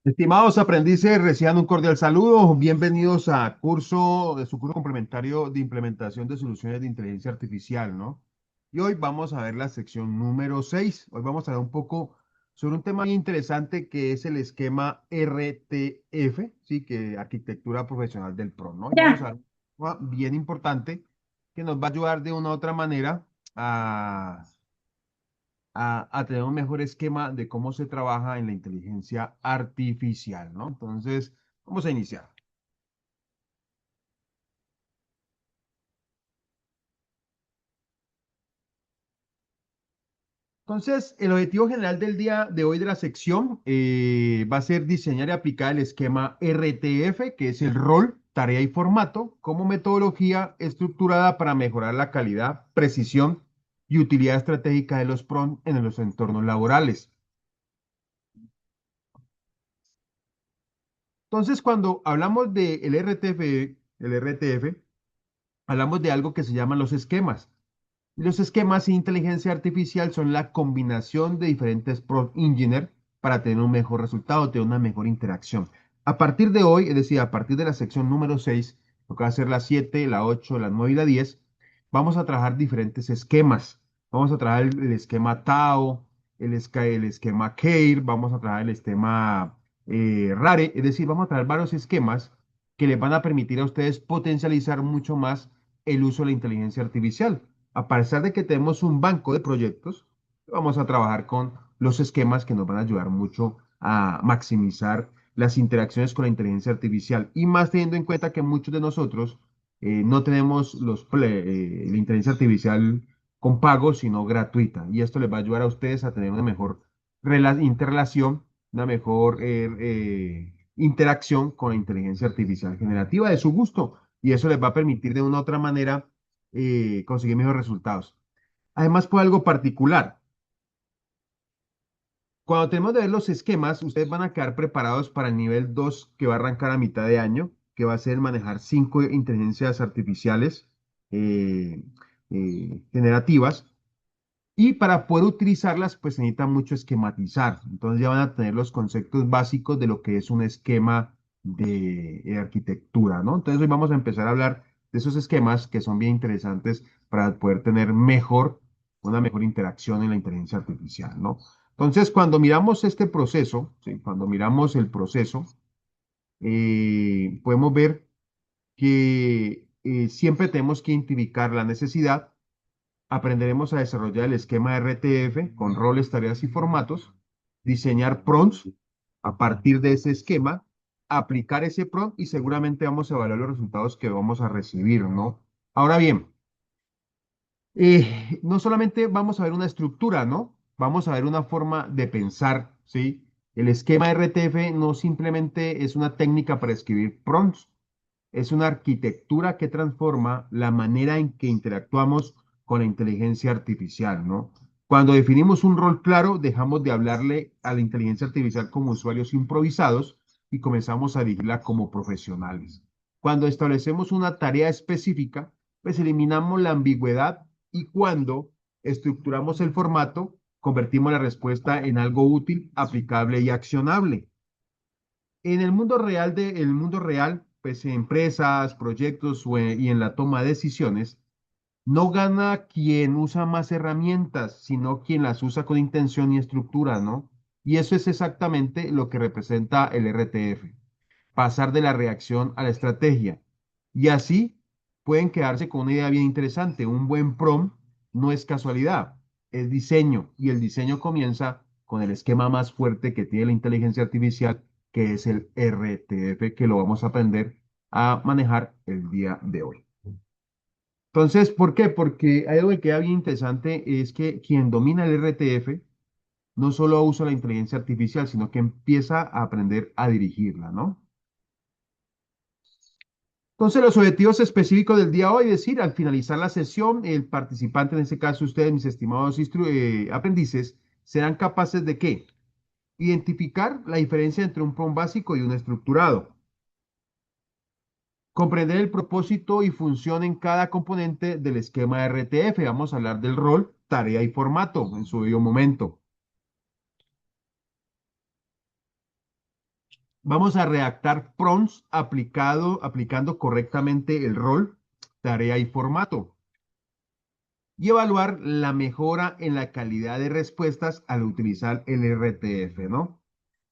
Estimados aprendices, reciban un cordial saludo. Bienvenidos a su curso complementario de implementación de soluciones de inteligencia artificial, ¿no? Y hoy vamos a ver la sección número 6. Hoy vamos a ver un poco sobre un tema muy interesante que es el esquema RTF, ¿sí? Que Arquitectura Profesional del PRO, ¿no? Y vamos a Ya. ver un tema bien importante que nos va a ayudar de una u otra manera a a tener un mejor esquema de cómo se trabaja en la inteligencia artificial, ¿no? Entonces, vamos a iniciar. Entonces, el objetivo general del día de hoy de la sección va a ser diseñar y aplicar el esquema RTF, que es el rol, tarea y formato, como metodología estructurada para mejorar la calidad, precisión y utilidad estratégica de los PROM en los entornos laborales. Entonces, cuando hablamos del RTF, hablamos de algo que se llaman los esquemas. Los esquemas de inteligencia artificial son la combinación de diferentes prompt engineer para tener un mejor resultado, tener una mejor interacción. A partir de hoy, es decir, a partir de la sección número 6, lo que va a ser la 7, la 8, la 9 y la 10, vamos a trabajar diferentes esquemas. Vamos a trabajar el esquema Tao, el esquema CAIR, vamos a trabajar el esquema RARE, es decir, vamos a trabajar varios esquemas que les van a permitir a ustedes potencializar mucho más el uso de la inteligencia artificial. A pesar de que tenemos un banco de proyectos, vamos a trabajar con los esquemas que nos van a ayudar mucho a maximizar las interacciones con la inteligencia artificial y más teniendo en cuenta que muchos de nosotros no tenemos la inteligencia artificial con pago, sino gratuita. Y esto les va a ayudar a ustedes a tener una mejor interrelación, una mejor interacción con la inteligencia artificial generativa de su gusto. Y eso les va a permitir de una u otra manera conseguir mejores resultados. Además, por algo particular, cuando tenemos de ver los esquemas, ustedes van a quedar preparados para el nivel 2 que va a arrancar a mitad de año, que va a ser manejar 5 inteligencias artificiales eh, generativas. Y para poder utilizarlas, pues se necesita mucho esquematizar. Entonces ya van a tener los conceptos básicos de lo que es un esquema de arquitectura, ¿no? Entonces hoy vamos a empezar a hablar de esos esquemas que son bien interesantes para poder tener una mejor interacción en la inteligencia artificial, ¿no? Entonces, cuando miramos este proceso, ¿sí? Cuando miramos el proceso, podemos ver que siempre tenemos que identificar la necesidad. Aprenderemos a desarrollar el esquema RTF con roles, tareas y formatos, diseñar prompts a partir de ese esquema, aplicar ese prompt y seguramente vamos a evaluar los resultados que vamos a recibir, ¿no? Ahora bien, no solamente vamos a ver una estructura, ¿no? Vamos a ver una forma de pensar, ¿sí? El esquema RTF no simplemente es una técnica para escribir prompts, es una arquitectura que transforma la manera en que interactuamos con la inteligencia artificial, ¿no? Cuando definimos un rol claro, dejamos de hablarle a la inteligencia artificial como usuarios improvisados y comenzamos a dirigirla como profesionales. Cuando establecemos una tarea específica, pues eliminamos la ambigüedad y cuando estructuramos el formato, convertimos la respuesta en algo útil, aplicable y accionable. En el mundo real, pues en empresas, proyectos y en la toma de decisiones, no gana quien usa más herramientas, sino quien las usa con intención y estructura, ¿no? Y eso es exactamente lo que representa el RTF, pasar de la reacción a la estrategia. Y así pueden quedarse con una idea bien interesante. Un buen prompt no es casualidad, es diseño. Y el diseño comienza con el esquema más fuerte que tiene la inteligencia artificial, que es el RTF, que lo vamos a aprender a manejar el día de hoy. Entonces, ¿por qué? Porque hay algo que queda bien interesante, es que quien domina el RTF no solo usa la inteligencia artificial, sino que empieza a aprender a dirigirla, ¿no? Entonces, los objetivos específicos del día de hoy, es decir, al finalizar la sesión, el participante, en este caso ustedes, mis estimados aprendices, serán capaces de ¿qué? Identificar la diferencia entre un prompt básico y un estructurado, comprender el propósito y función en cada componente del esquema RTF. Vamos a hablar del rol, tarea y formato en su debido momento. Vamos a redactar prompts aplicando correctamente el rol, tarea y formato. Y evaluar la mejora en la calidad de respuestas al utilizar el RTF, ¿no?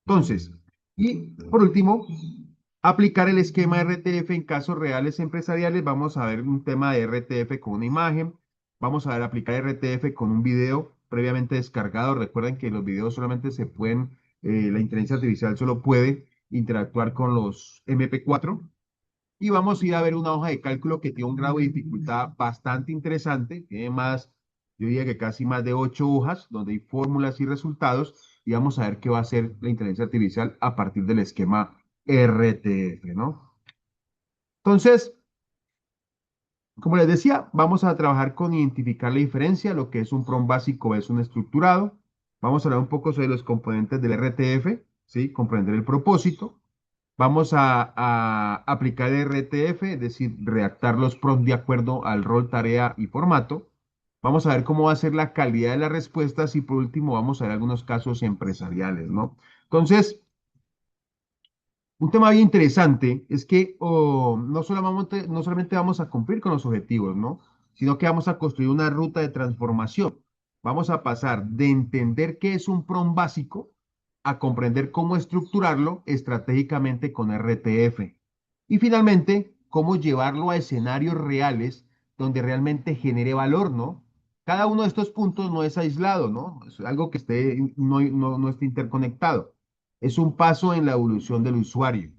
Entonces, y por último, aplicar el esquema RTF en casos reales empresariales. Vamos a ver un tema de RTF con una imagen. Vamos a ver aplicar RTF con un video previamente descargado. Recuerden que los videos solamente se pueden, la inteligencia artificial solo puede interactuar con los MP4. Y vamos a ir a ver una hoja de cálculo que tiene un grado de dificultad bastante interesante. Tiene más, yo diría que casi más de 8 hojas, donde hay fórmulas y resultados. Y vamos a ver qué va a hacer la inteligencia artificial a partir del esquema RTF, ¿no? Entonces, como les decía, vamos a trabajar con identificar la diferencia, lo que es un prompt básico es un estructurado. Vamos a hablar un poco sobre los componentes del RTF, ¿sí? Comprender el propósito. Vamos a aplicar el RTF, es decir, redactar los prompts de acuerdo al rol, tarea y formato. Vamos a ver cómo va a ser la calidad de las respuestas y por último vamos a ver algunos casos empresariales, ¿no? Entonces, un tema bien interesante es que no solamente vamos a cumplir con los objetivos, ¿no? Sino que vamos a construir una ruta de transformación. Vamos a pasar de entender qué es un prompt básico a comprender cómo estructurarlo estratégicamente con RTF. Y finalmente, cómo llevarlo a escenarios reales donde realmente genere valor, ¿no? Cada uno de estos puntos no es aislado, ¿no? Es algo que no esté interconectado. Es un paso en la evolución del usuario.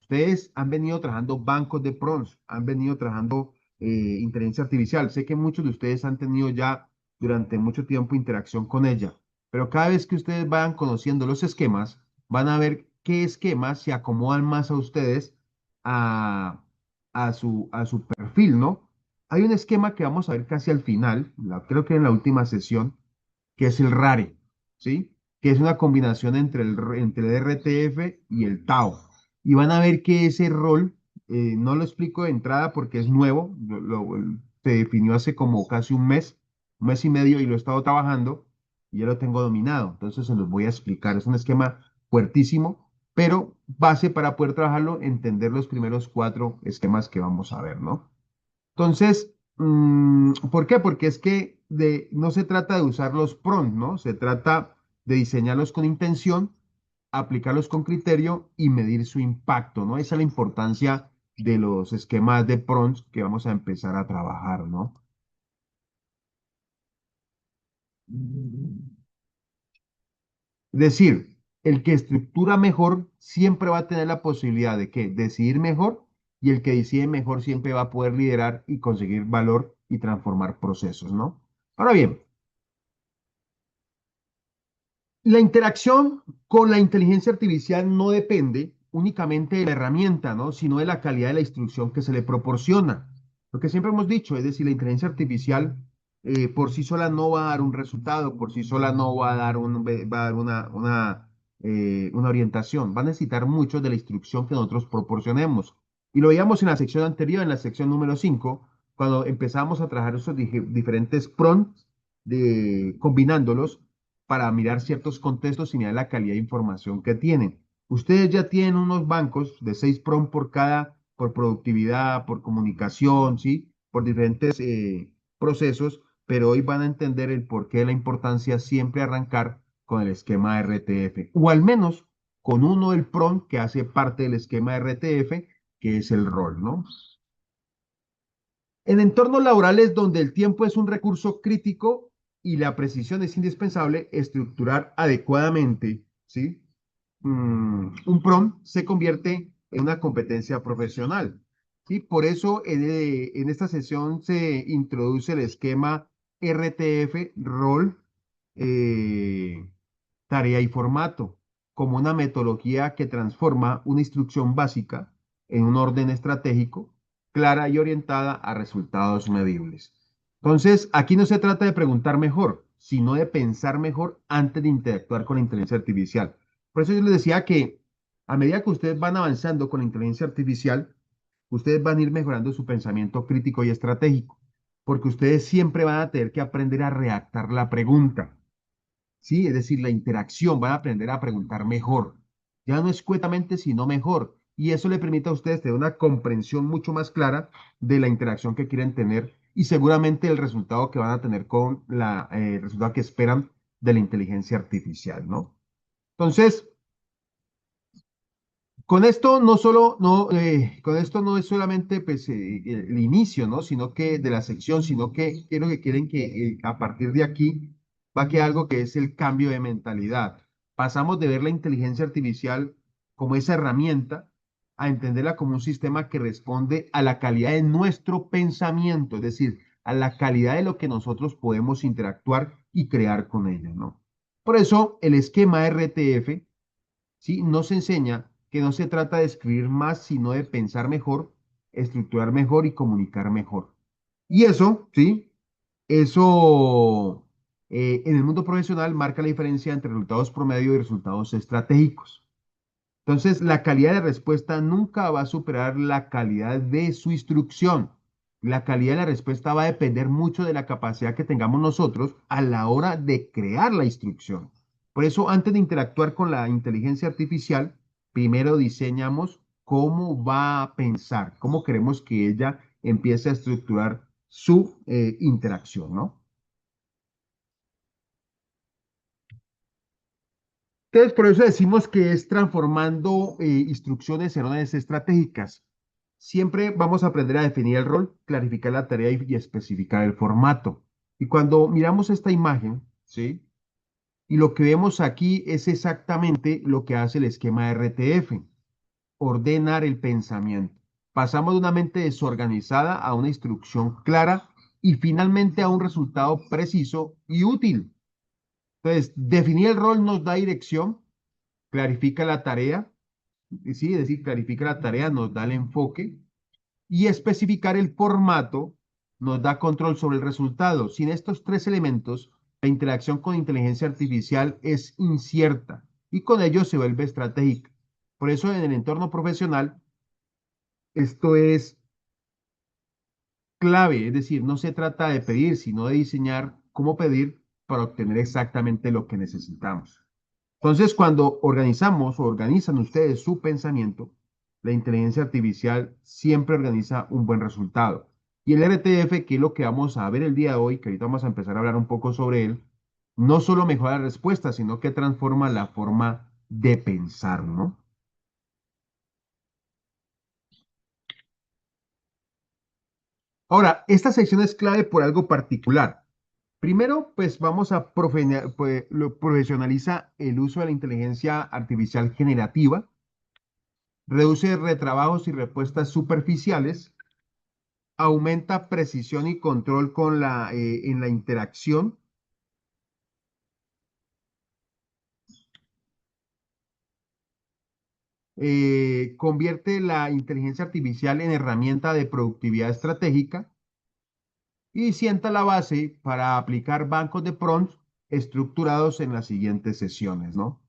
Ustedes han venido trabajando bancos de prompts, han venido trabajando inteligencia artificial. Sé que muchos de ustedes han tenido ya durante mucho tiempo interacción con ella, pero cada vez que ustedes vayan conociendo los esquemas, van a ver qué esquemas se acomodan más a ustedes a, a su perfil, ¿no? Hay un esquema que vamos a ver casi al final, creo que en la última sesión, que es el RARE, ¿sí? Que es una combinación entre el RTF y el TAO. Y van a ver que ese rol, no lo explico de entrada porque es nuevo, se definió hace como casi un mes y medio y lo he estado trabajando y ya lo tengo dominado. Entonces se los voy a explicar. Es un esquema fuertísimo, pero base para poder trabajarlo, entender los primeros 4 esquemas que vamos a ver, ¿no? Entonces, ¿por qué? Porque es que no se trata de usar los prompts, ¿no? Se trata de diseñarlos con intención, aplicarlos con criterio y medir su impacto, ¿no? Esa es la importancia de los esquemas de prompts que vamos a empezar a trabajar, ¿no? Es decir, el que estructura mejor siempre va a tener la posibilidad de que decidir mejor y el que decide mejor siempre va a poder liderar y conseguir valor y transformar procesos, ¿no? Ahora bien, la interacción con la inteligencia artificial no depende únicamente de la herramienta, ¿no? Sino de la calidad de la instrucción que se le proporciona. Lo que siempre hemos dicho, es decir, la inteligencia artificial por sí sola no va a dar un resultado, por sí sola no va a dar, va a dar una orientación. Va a necesitar mucho de la instrucción que nosotros proporcionemos. Y lo veíamos en la sección anterior, en la sección número 5, cuando empezamos a trabajar esos diferentes prompts combinándolos para mirar ciertos contextos y mirar la calidad de información que tienen. Ustedes ya tienen unos bancos de 6 PROM por productividad, por comunicación, ¿sí? Por diferentes procesos, pero hoy van a entender el porqué de la importancia siempre arrancar con el esquema RTF, o al menos con uno del PROM que hace parte del esquema RTF, que es el rol, ¿no? En entornos laborales donde el tiempo es un recurso crítico y la precisión es indispensable, estructurar adecuadamente, ¿sí? Un PROM se convierte en una competencia profesional, ¿sí? Por eso en esta sesión se introduce el esquema RTF, rol, eh, tarea y formato, como una metodología que transforma una instrucción básica en un orden estratégico, clara y orientada a resultados medibles. Entonces, aquí no se trata de preguntar mejor, sino de pensar mejor antes de interactuar con la inteligencia artificial. Por eso yo les decía que a medida que ustedes van avanzando con la inteligencia artificial, ustedes van a ir mejorando su pensamiento crítico y estratégico, porque ustedes siempre van a tener que aprender a redactar la pregunta. ¿Sí? Es decir, la interacción, van a aprender a preguntar mejor. ya no escuetamente, sino mejor. Y eso le permite a ustedes tener una comprensión mucho más clara de la interacción que quieren tener y seguramente el resultado que van a tener con el resultado que esperan de la inteligencia artificial, ¿no? Entonces, con esto no solo, no, con esto no es solamente pues, el inicio, ¿no? Sino que de la sección, sino que quiero que quieren que a partir de aquí va a quedar algo que es el cambio de mentalidad. Pasamos de ver la inteligencia artificial como esa herramienta a entenderla como un sistema que responde a la calidad de nuestro pensamiento, es decir, a la calidad de lo que nosotros podemos interactuar y crear con ella, ¿no? Por eso el esquema RTF, ¿sí? Nos enseña que no se trata de escribir más, sino de pensar mejor, estructurar mejor y comunicar mejor. Y eso, ¿sí? Eso en el mundo profesional marca la diferencia entre resultados promedio y resultados estratégicos. Entonces, la calidad de respuesta nunca va a superar la calidad de su instrucción. La calidad de la respuesta va a depender mucho de la capacidad que tengamos nosotros a la hora de crear la instrucción. Por eso, antes de interactuar con la inteligencia artificial, primero diseñamos cómo va a pensar, cómo queremos que ella empiece a estructurar su interacción, ¿no? Entonces, por eso decimos que es transformando instrucciones en órdenes estratégicas. Siempre vamos a aprender a definir el rol, clarificar la tarea y especificar el formato. Y cuando miramos esta imagen, ¿sí? Y lo que vemos aquí es exactamente lo que hace el esquema RTF, ordenar el pensamiento. Pasamos de una mente desorganizada a una instrucción clara y finalmente a un resultado preciso y útil. Entonces, definir el rol nos da dirección, clarifica la tarea, sí, es decir, clarifica la tarea, nos da el enfoque y especificar el formato nos da control sobre el resultado. Sin estos tres elementos, la interacción con inteligencia artificial es incierta y con ello se vuelve estratégica. Por eso en el entorno profesional, esto es clave, es decir, no se trata de pedir, sino de diseñar cómo pedir para obtener exactamente lo que necesitamos. Entonces, cuando organizamos o organizan ustedes su pensamiento, la inteligencia artificial siempre organiza un buen resultado. Y el RTF, que es lo que vamos a ver el día de hoy, que ahorita vamos a empezar a hablar un poco sobre él, no solo mejora la respuesta, sino que transforma la forma de pensar, ¿no? Ahora, esta sección es clave por algo particular. Primero, pues vamos a profesionaliza el uso de la inteligencia artificial generativa, reduce retrabajos y respuestas superficiales, aumenta precisión y control en la interacción, convierte la inteligencia artificial en herramienta de productividad estratégica y sienta la base para aplicar bancos de prompts estructurados en las siguientes sesiones, ¿no?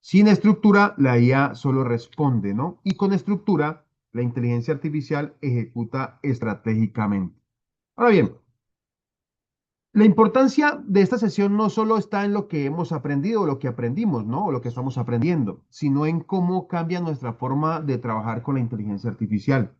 Sin estructura, la IA solo responde, ¿no? Y con estructura, la inteligencia artificial ejecuta estratégicamente. Ahora bien, la importancia de esta sesión no solo está en lo que hemos aprendido o lo que aprendimos, ¿no? O lo que estamos aprendiendo, sino en cómo cambia nuestra forma de trabajar con la inteligencia artificial.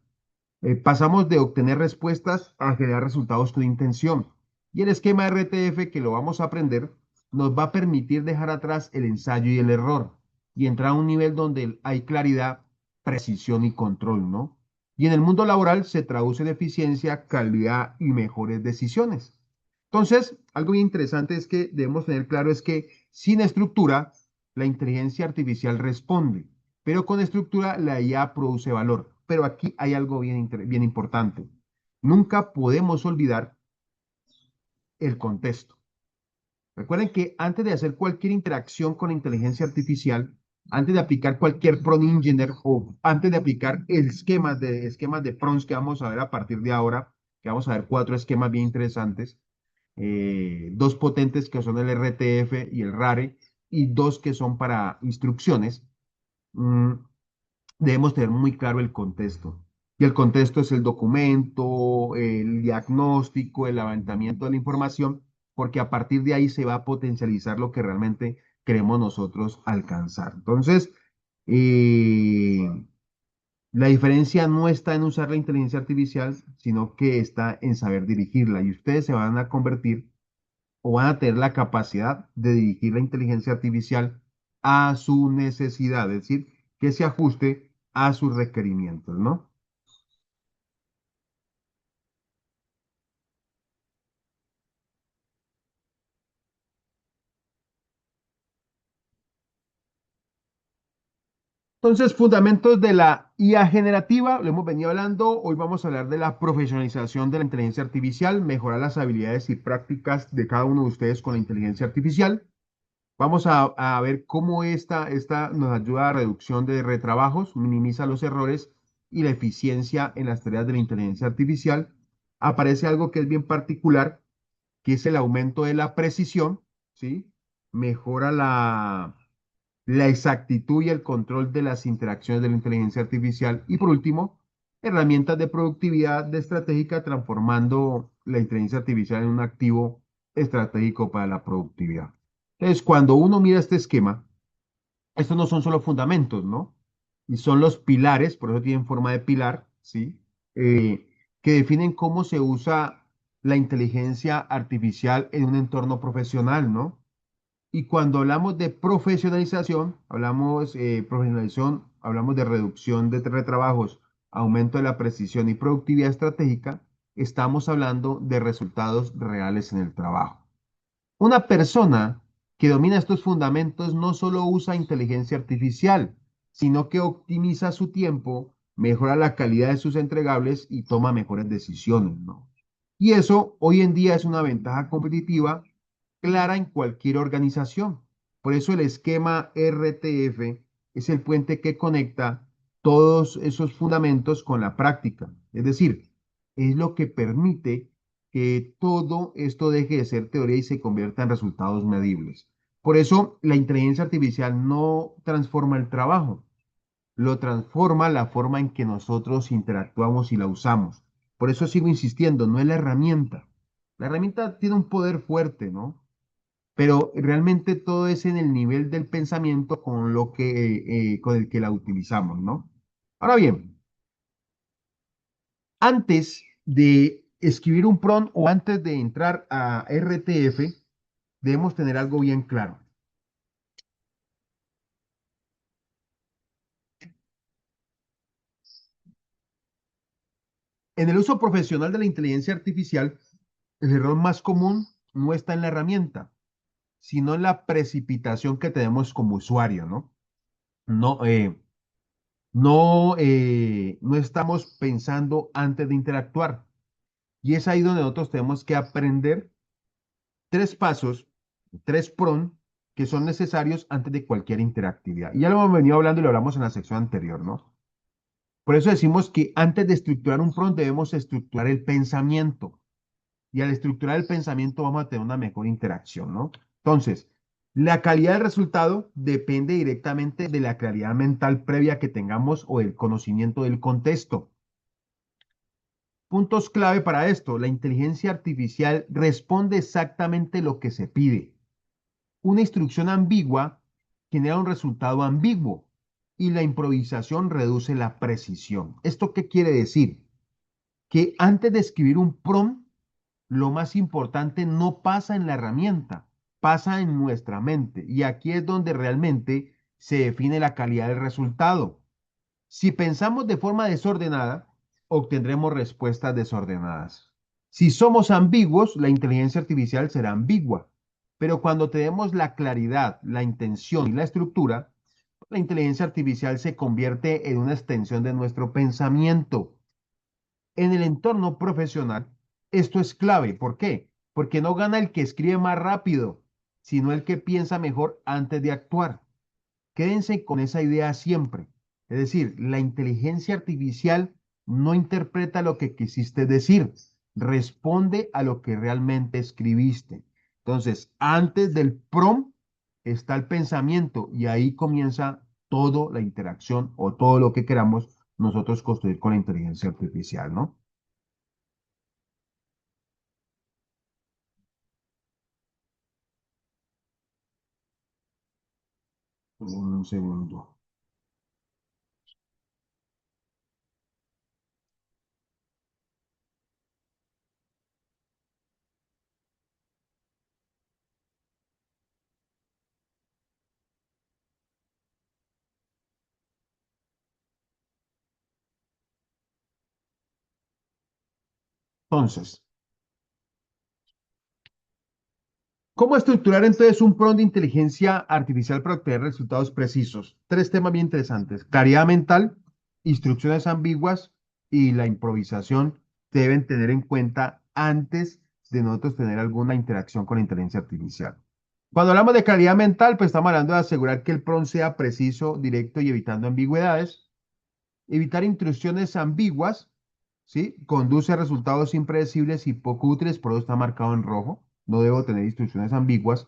Pasamos de obtener respuestas a generar resultados con intención. Y el esquema RTF que lo vamos a aprender nos va a permitir dejar atrás el ensayo y el error y entrar a un nivel donde hay claridad, precisión y control, ¿no? Y en el mundo laboral se traduce en eficiencia, calidad y mejores decisiones. Entonces, algo bien interesante es que debemos tener claro es que sin estructura, la inteligencia artificial responde, pero con estructura la IA produce valor. Pero aquí hay algo bien importante. Nunca podemos olvidar el contexto. Recuerden que antes de hacer cualquier interacción con la inteligencia artificial, antes de aplicar cualquier prompt engineer o antes de aplicar esquemas de prompts que vamos a ver a partir de ahora, que vamos a ver cuatro esquemas bien interesantes, dos potentes que son el RTF y el RARE y dos que son para instrucciones. mm, Debemos tener muy claro el contexto. Y el contexto es el documento, el diagnóstico, el levantamiento de la información, porque a partir de ahí se va a potencializar lo que realmente queremos nosotros alcanzar. Entonces, eh, la diferencia no está en usar la inteligencia artificial, sino que está en saber dirigirla. Y ustedes se van a convertir o van a tener la capacidad de dirigir la inteligencia artificial a su necesidad, es decir, que se ajuste a sus requerimientos, ¿no? Entonces, fundamentos de la IA generativa, lo hemos venido hablando, hoy vamos a hablar de la profesionalización de la inteligencia artificial, mejorar las habilidades y prácticas de cada uno de ustedes con la inteligencia artificial. Vamos a ver cómo esta nos ayuda a la reducción de retrabajos, minimiza los errores y la eficiencia en las tareas de la inteligencia artificial. Aparece algo que es bien particular, que es el aumento de la precisión, ¿sí? Mejora la exactitud y el control de las interacciones de la inteligencia artificial. Y por último, herramientas de productividad de estratégica transformando la inteligencia artificial en un activo estratégico para la productividad. Entonces, cuando uno mira este esquema, estos no son solo fundamentos, ¿no? Y son los pilares, por eso tienen forma de pilar, ¿sí? Que definen cómo se usa la inteligencia artificial en un entorno profesional, ¿no? Y cuando hablamos de profesionalización, hablamos de reducción de retrabajos, aumento de la precisión y productividad estratégica, estamos hablando de resultados reales en el trabajo. Una persona que domina estos fundamentos no solo usa inteligencia artificial, sino que optimiza su tiempo, mejora la calidad de sus entregables y toma mejores decisiones, ¿no? Y eso hoy en día es una ventaja competitiva clara en cualquier organización. Por eso el esquema RTF es el puente que conecta todos esos fundamentos con la práctica. Es decir, es lo que permite que todo esto deje de ser teoría y se convierta en resultados medibles. Por eso la inteligencia artificial no transforma el trabajo, lo transforma la forma en que nosotros interactuamos y la usamos. Por eso sigo insistiendo, no es la herramienta. La herramienta tiene un poder fuerte, ¿no? Pero realmente todo es en el nivel del pensamiento con el que la utilizamos, ¿no? Ahora bien, antes de escribir un prompt o antes de entrar a RTF, debemos tener algo bien claro. En el uso profesional de la inteligencia artificial, el error más común no está en la herramienta, sino en la precipitación que tenemos como usuario, ¿no? No, no estamos pensando antes de interactuar. Y es ahí donde nosotros tenemos que aprender tres pasos, tres PRON, que son necesarios antes de cualquier interactividad. Y ya lo hemos venido hablando y lo hablamos en la sección anterior, ¿no? Por eso decimos que antes de estructurar un PRON debemos estructurar el pensamiento. Y al estructurar el pensamiento vamos a tener una mejor interacción, ¿no? Entonces, la calidad del resultado depende directamente de la claridad mental previa que tengamos o del conocimiento del contexto. Puntos clave para esto. La inteligencia artificial responde exactamente lo que se pide. Una instrucción ambigua genera un resultado ambiguo y la improvisación reduce la precisión. ¿Esto qué quiere decir? Que antes de escribir un prompt, lo más importante no pasa en la herramienta, pasa en nuestra mente. Y aquí es donde realmente se define la calidad del resultado. Si pensamos de forma desordenada, obtendremos respuestas desordenadas. Si somos ambiguos, la inteligencia artificial será ambigua. Pero cuando tenemos la claridad, la intención y la estructura, la inteligencia artificial se convierte en una extensión de nuestro pensamiento. En el entorno profesional, esto es clave. ¿Por qué? Porque no gana el que escribe más rápido, sino el que piensa mejor antes de actuar. Quédense con esa idea siempre. Es decir, la inteligencia artificial no interpreta lo que quisiste decir, responde a lo que realmente escribiste. Entonces, antes del prompt está el pensamiento y ahí comienza toda la interacción o todo lo que queramos nosotros construir con la inteligencia artificial, ¿no? Un segundo. Entonces, ¿cómo estructurar entonces un prompt de inteligencia artificial para obtener resultados precisos? Tres temas bien interesantes. Claridad mental, instrucciones ambiguas y la improvisación deben tener en cuenta antes de nosotros tener alguna interacción con la inteligencia artificial. Cuando hablamos de claridad mental, pues estamos hablando de asegurar que el prompt sea preciso, directo y evitando ambigüedades. Evitar instrucciones ambiguas, ¿sí? Conduce a resultados impredecibles y poco útiles, por eso está marcado en rojo. No debo tener instrucciones ambiguas.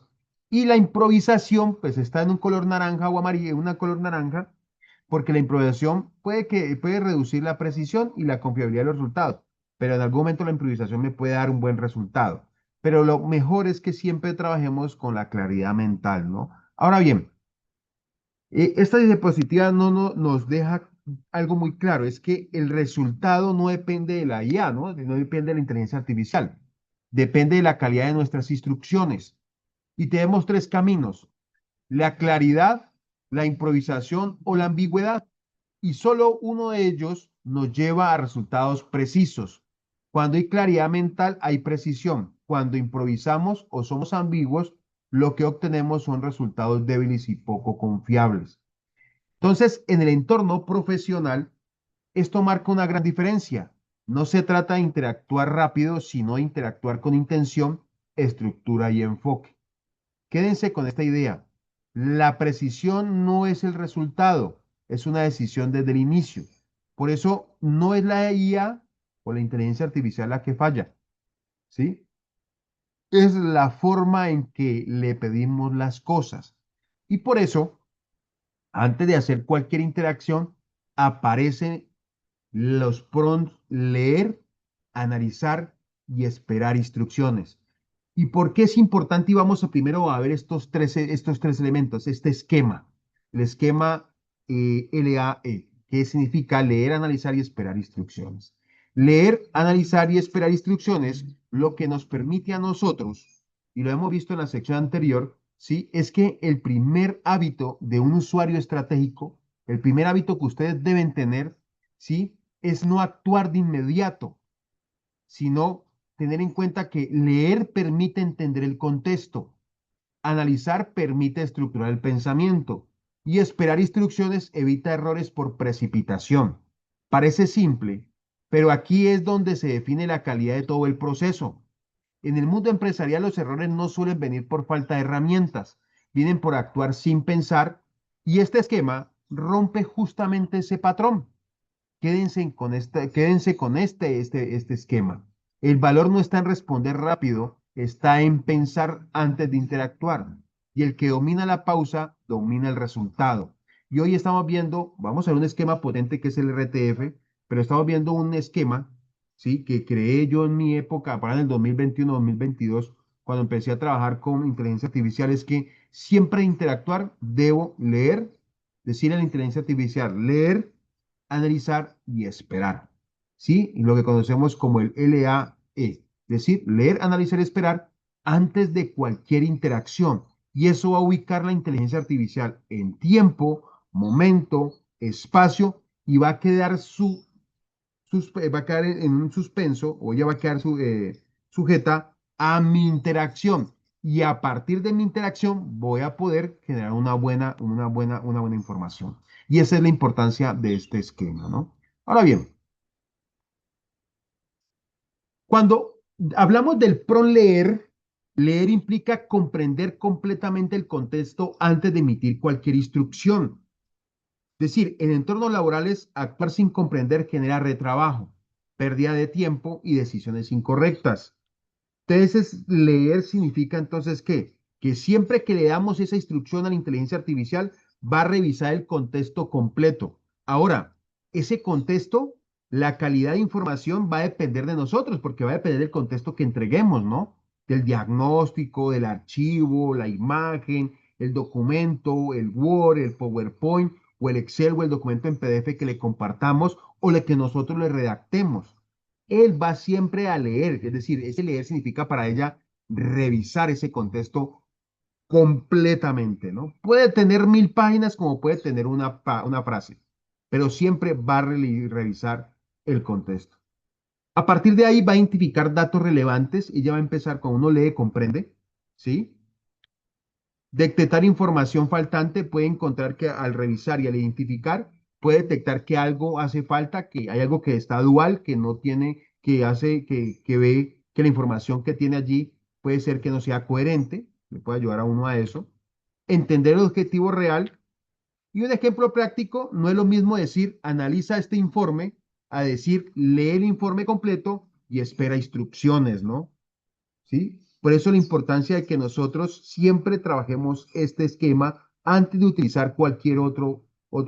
Y la improvisación, pues está en un color naranja o amarillo, una color naranja, porque la improvisación puede reducir la precisión y la confiabilidad de los resultados, pero en algún momento la improvisación me puede dar un buen resultado. Pero lo mejor es que siempre trabajemos con la claridad mental, ¿no? Ahora bien, esta diapositiva nos deja algo muy claro, es que el resultado no depende de la IA, ¿no? No depende de la inteligencia artificial, depende de la calidad de nuestras instrucciones. Y tenemos tres caminos: la claridad, la improvisación o la ambigüedad. Y solo uno de ellos nos lleva a resultados precisos. Cuando hay claridad mental, hay precisión. Cuando improvisamos o somos ambiguos, lo que obtenemos son resultados débiles y poco confiables. Entonces, en el entorno profesional, esto marca una gran diferencia. No se trata de interactuar rápido, sino de interactuar con intención, estructura y enfoque. Quédense con esta idea. La precisión no es el resultado, es una decisión desde el inicio. Por eso no es la IA o la inteligencia artificial la que falla, ¿sí? Es la forma en que le pedimos las cosas. Y por eso, antes de hacer cualquier interacción, aparecen los prompts leer, analizar y esperar instrucciones. ¿Y por qué es importante? Y vamos a primero a ver estos tres elementos, este esquema, el esquema LAE, que significa leer, analizar y esperar instrucciones. Leer, analizar y esperar instrucciones, lo que nos permite a nosotros, y lo hemos visto en la sección anterior, ¿sí? Es que el primer hábito de un usuario estratégico, el primer hábito que ustedes deben tener, ¿sí? Es no actuar de inmediato, sino tener en cuenta que leer permite entender el contexto, analizar permite estructurar el pensamiento y esperar instrucciones evita errores por precipitación. Parece simple, pero aquí es donde se define la calidad de todo el proceso. En el mundo empresarial los errores no suelen venir por falta de herramientas, vienen por actuar sin pensar, y este esquema rompe justamente ese patrón. Quédense con este esquema. El valor no está en responder rápido, está en pensar antes de interactuar. Y el que domina la pausa, domina el resultado. Y hoy estamos viendo, vamos a ver un esquema potente que es el RTF, pero estamos viendo un esquema, ¿sí? Que creé yo en mi época, para el 2021-2022, cuando empecé a trabajar con inteligencia artificial, es que siempre interactuar debo leer, decirle a la inteligencia artificial, leer, analizar y esperar. ¿Sí? Y lo que conocemos como el LAE, es decir, leer, analizar y esperar antes de cualquier interacción. Y eso va a ubicar la inteligencia artificial en tiempo, momento, espacio y va a quedar va a quedar en un suspenso o ella va a quedar sujeta a mi interacción. Y a partir de mi interacción voy a poder generar una buena información. Y esa es la importancia de este esquema, ¿no? Ahora bien, cuando hablamos del leer, leer implica comprender completamente el contexto antes de emitir cualquier instrucción. Es decir, en entornos laborales, actuar sin comprender genera retrabajo, pérdida de tiempo y decisiones incorrectas. Entonces, leer significa entonces ¿qué? Que siempre que le damos esa instrucción a la inteligencia artificial, va a revisar el contexto completo. Ahora, ese contexto, la calidad de información va a depender de nosotros, porque va a depender del contexto que entreguemos, ¿no? Del diagnóstico, del archivo, la imagen, el documento, el Word, el PowerPoint o el Excel o el documento en PDF que le compartamos o le que nosotros le redactemos. Él va siempre a leer, es decir, ese leer significa para ella revisar ese contexto completamente, ¿no? Puede tener 1000 páginas como puede tener una frase, pero siempre va a revisar el contexto. A partir de ahí va a identificar datos relevantes y ya va a empezar cuando uno lee, comprende, ¿sí? Detectar información faltante, puede encontrar que al revisar y al identificar, puede detectar que algo hace falta, que hay algo que está dual, que no tiene, que hace, que ve que la información que tiene allí puede ser que no sea coherente, le puede ayudar a uno a eso. Entender el objetivo real. Y un ejemplo práctico, no es lo mismo decir analiza este informe a decir lee el informe completo y espera instrucciones, ¿no? ¿Sí? Por eso la importancia de que nosotros siempre trabajemos este esquema antes de utilizar cualquier otro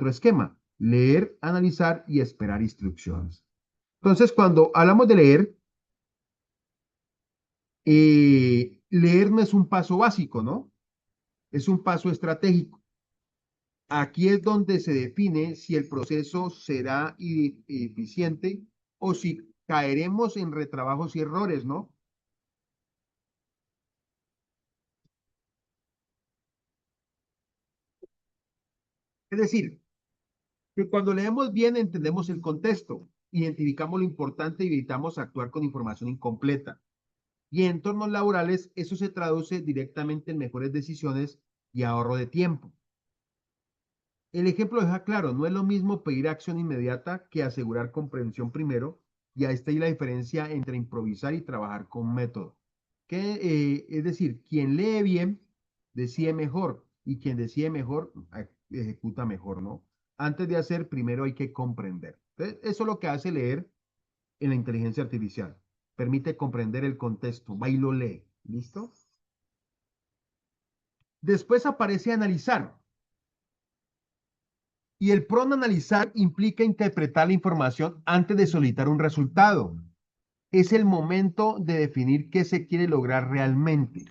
esquema. Leer, analizar y esperar instrucciones. Entonces, cuando hablamos de leer, leer no es un paso básico, ¿no? Es un paso estratégico. Aquí es donde se define si el proceso será eficiente o si caeremos en retrabajos y errores, ¿no? Es decir, que cuando leemos bien entendemos el contexto, identificamos lo importante y evitamos actuar con información incompleta. Y en entornos laborales eso se traduce directamente en mejores decisiones y ahorro de tiempo. El ejemplo deja claro, no es lo mismo pedir acción inmediata que asegurar comprensión primero, y ahí está ahí la diferencia entre improvisar y trabajar con método. Es decir, quien lee bien decide mejor y quien decide mejor ejecuta mejor, ¿no? Antes de hacer, primero hay que comprender. Entonces, eso es lo que hace leer en la inteligencia artificial. Permite comprender el contexto, va y lo lee. ¿Listo? Después aparece analizar. Y el analizar implica interpretar la información antes de solicitar un resultado. Es el momento de definir qué se quiere lograr realmente.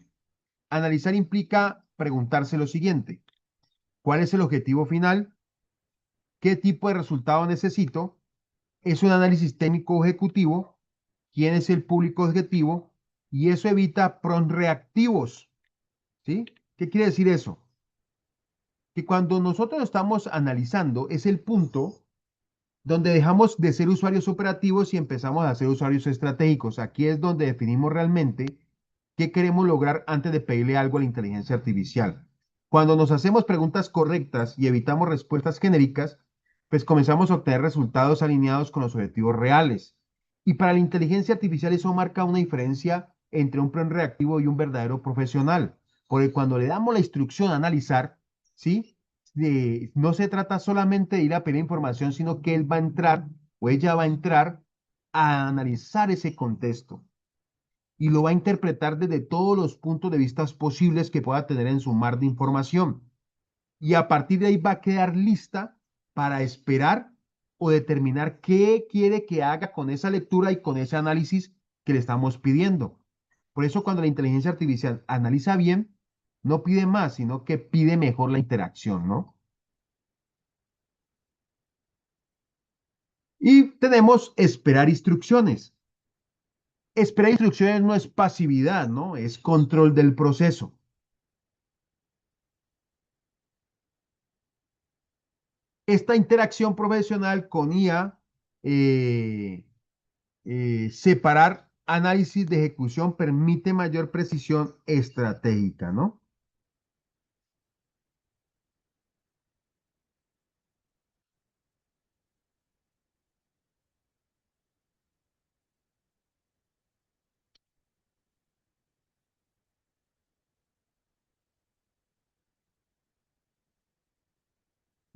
Analizar implica preguntarse lo siguiente: ¿cuál es el objetivo final? ¿Qué tipo de resultado necesito? ¿Es un análisis técnico ejecutivo? ¿Quién es el público objetivo? Y eso evita reactivos. ¿Sí? ¿Qué quiere decir eso? Que cuando nosotros estamos analizando es el punto donde dejamos de ser usuarios operativos y empezamos a ser usuarios estratégicos. Aquí es donde definimos realmente qué queremos lograr antes de pedirle algo a la inteligencia artificial. Cuando nos hacemos preguntas correctas y evitamos respuestas genéricas, pues comenzamos a obtener resultados alineados con los objetivos reales. Y para la inteligencia artificial eso marca una diferencia entre un plan reactivo y un verdadero profesional. Porque cuando le damos la instrucción a analizar, ¿sí? No se trata solamente de ir a pedir información, sino que él va a entrar o ella va a entrar a analizar ese contexto y lo va a interpretar desde todos los puntos de vista posibles que pueda tener en su mar de información. Y a partir de ahí va a quedar lista para esperar o determinar qué quiere que haga con esa lectura y con ese análisis que le estamos pidiendo. Por eso cuando la inteligencia artificial analiza bien, no pide más, sino que pide mejor la interacción, ¿no? Y tenemos esperar instrucciones. Esperar instrucciones no es pasividad, ¿no? Es control del proceso. Esta interacción profesional con IA, eh, separar análisis de ejecución permite mayor precisión estratégica, ¿no?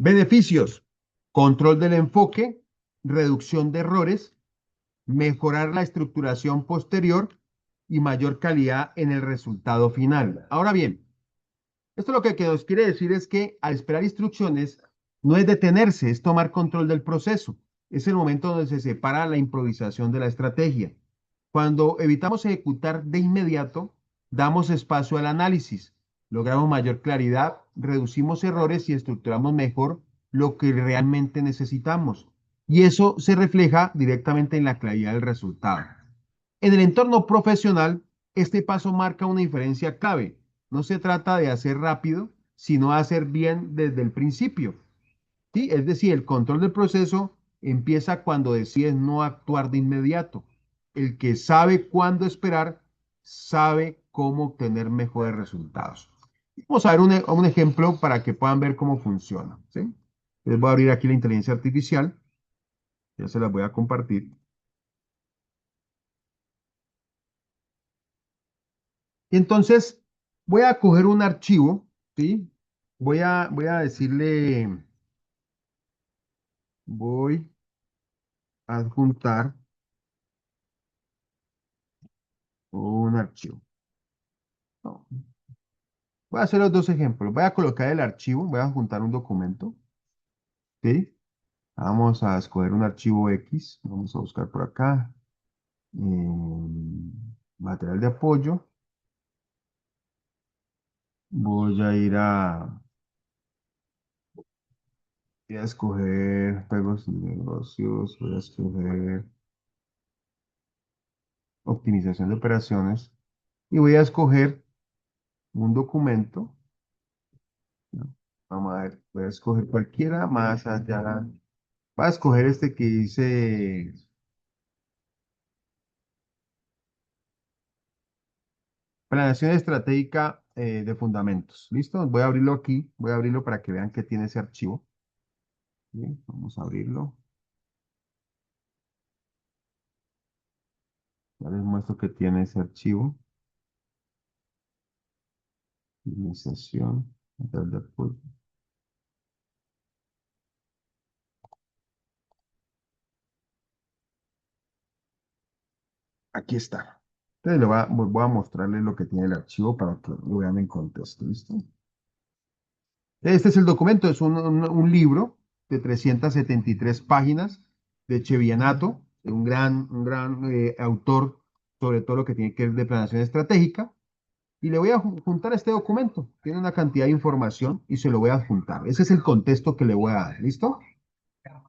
Beneficios: control del enfoque, reducción de errores, mejorar la estructuración posterior y mayor calidad en el resultado final. Ahora bien, esto lo que nos quiere decir es que al esperar instrucciones no es detenerse, es tomar control del proceso. Es el momento donde se separa la improvisación de la estrategia. Cuando evitamos ejecutar de inmediato, damos espacio al análisis logramos mayor claridad, reducimos errores y estructuramos mejor lo que realmente necesitamos. Y eso se refleja directamente en la claridad del resultado. En el entorno profesional, este paso marca una diferencia clave. No se trata de hacer rápido, sino de hacer bien desde el principio. ¿Sí? Es decir, el control del proceso empieza cuando decides no actuar de inmediato. El que sabe cuándo esperar, sabe cómo obtener mejores resultados. Vamos a ver un ejemplo para que puedan ver cómo funciona. ¿Sí? Les voy a abrir aquí la inteligencia artificial. Ya se las voy a compartir. Y entonces voy a coger un archivo, ¿sí? Voy a decirle, voy a adjuntar un archivo. No, voy a hacer los dos ejemplos. Voy a colocar el archivo, voy a adjuntar un documento, ¿sí? Vamos a escoger un archivo X. Vamos a buscar por acá. Material de apoyo. Voy a ir a escoger juegos y negocios. Voy a escoger optimización de operaciones. Y voy a escoger un documento, ¿no? Vamos a ver, voy a escoger cualquiera más allá. Voy a escoger este que dice planeación estratégica de fundamentos. ¿Listo? Voy a abrirlo aquí, voy a abrirlo para que vean que tiene ese archivo. Bien, vamos a abrirlo. Ya les muestro que tiene ese archivo. Iniciación, material de apoyo. Aquí está. Entonces voy a mostrarles lo que tiene el archivo para que lo vean en contexto. ¿Listo? Este es el documento, es un libro de 373 páginas de Chevianato, un gran autor sobre todo lo que tiene que ver de planeación estratégica. Y le voy a juntar este documento. Tiene una cantidad de información y se lo voy a juntar. Ese es el contexto que le voy a dar. ¿Listo?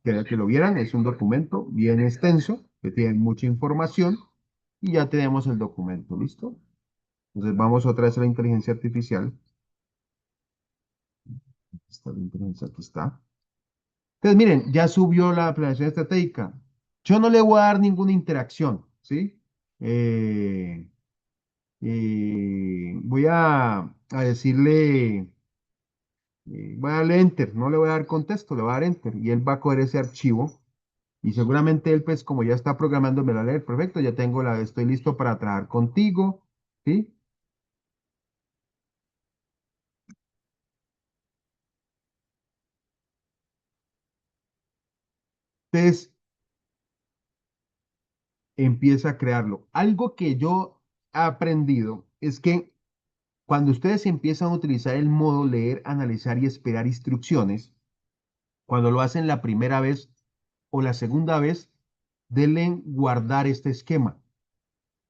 Quería que lo vieran. Es un documento bien extenso que tiene mucha información y ya tenemos el documento. ¿Listo? Entonces vamos otra vez a la inteligencia artificial. Esta la inteligencia, aquí está. Entonces, miren, ya subió la planeación estratégica. Yo no le voy a dar ninguna interacción, ¿sí? Eh, voy a decirle, voy a darle enter, no le voy a dar contexto, le voy a dar enter y él va a coger ese archivo y seguramente él, pues, como ya está programando, me lo va a leer. Perfecto, ya tengo estoy listo para trabajar contigo, ¿sí? Entonces, empieza a crearlo. Algo que yo he aprendido es que cuando ustedes empiezan a utilizar el modo leer, analizar y esperar instrucciones, cuando lo hacen la primera vez o la segunda vez, denle guardar este esquema.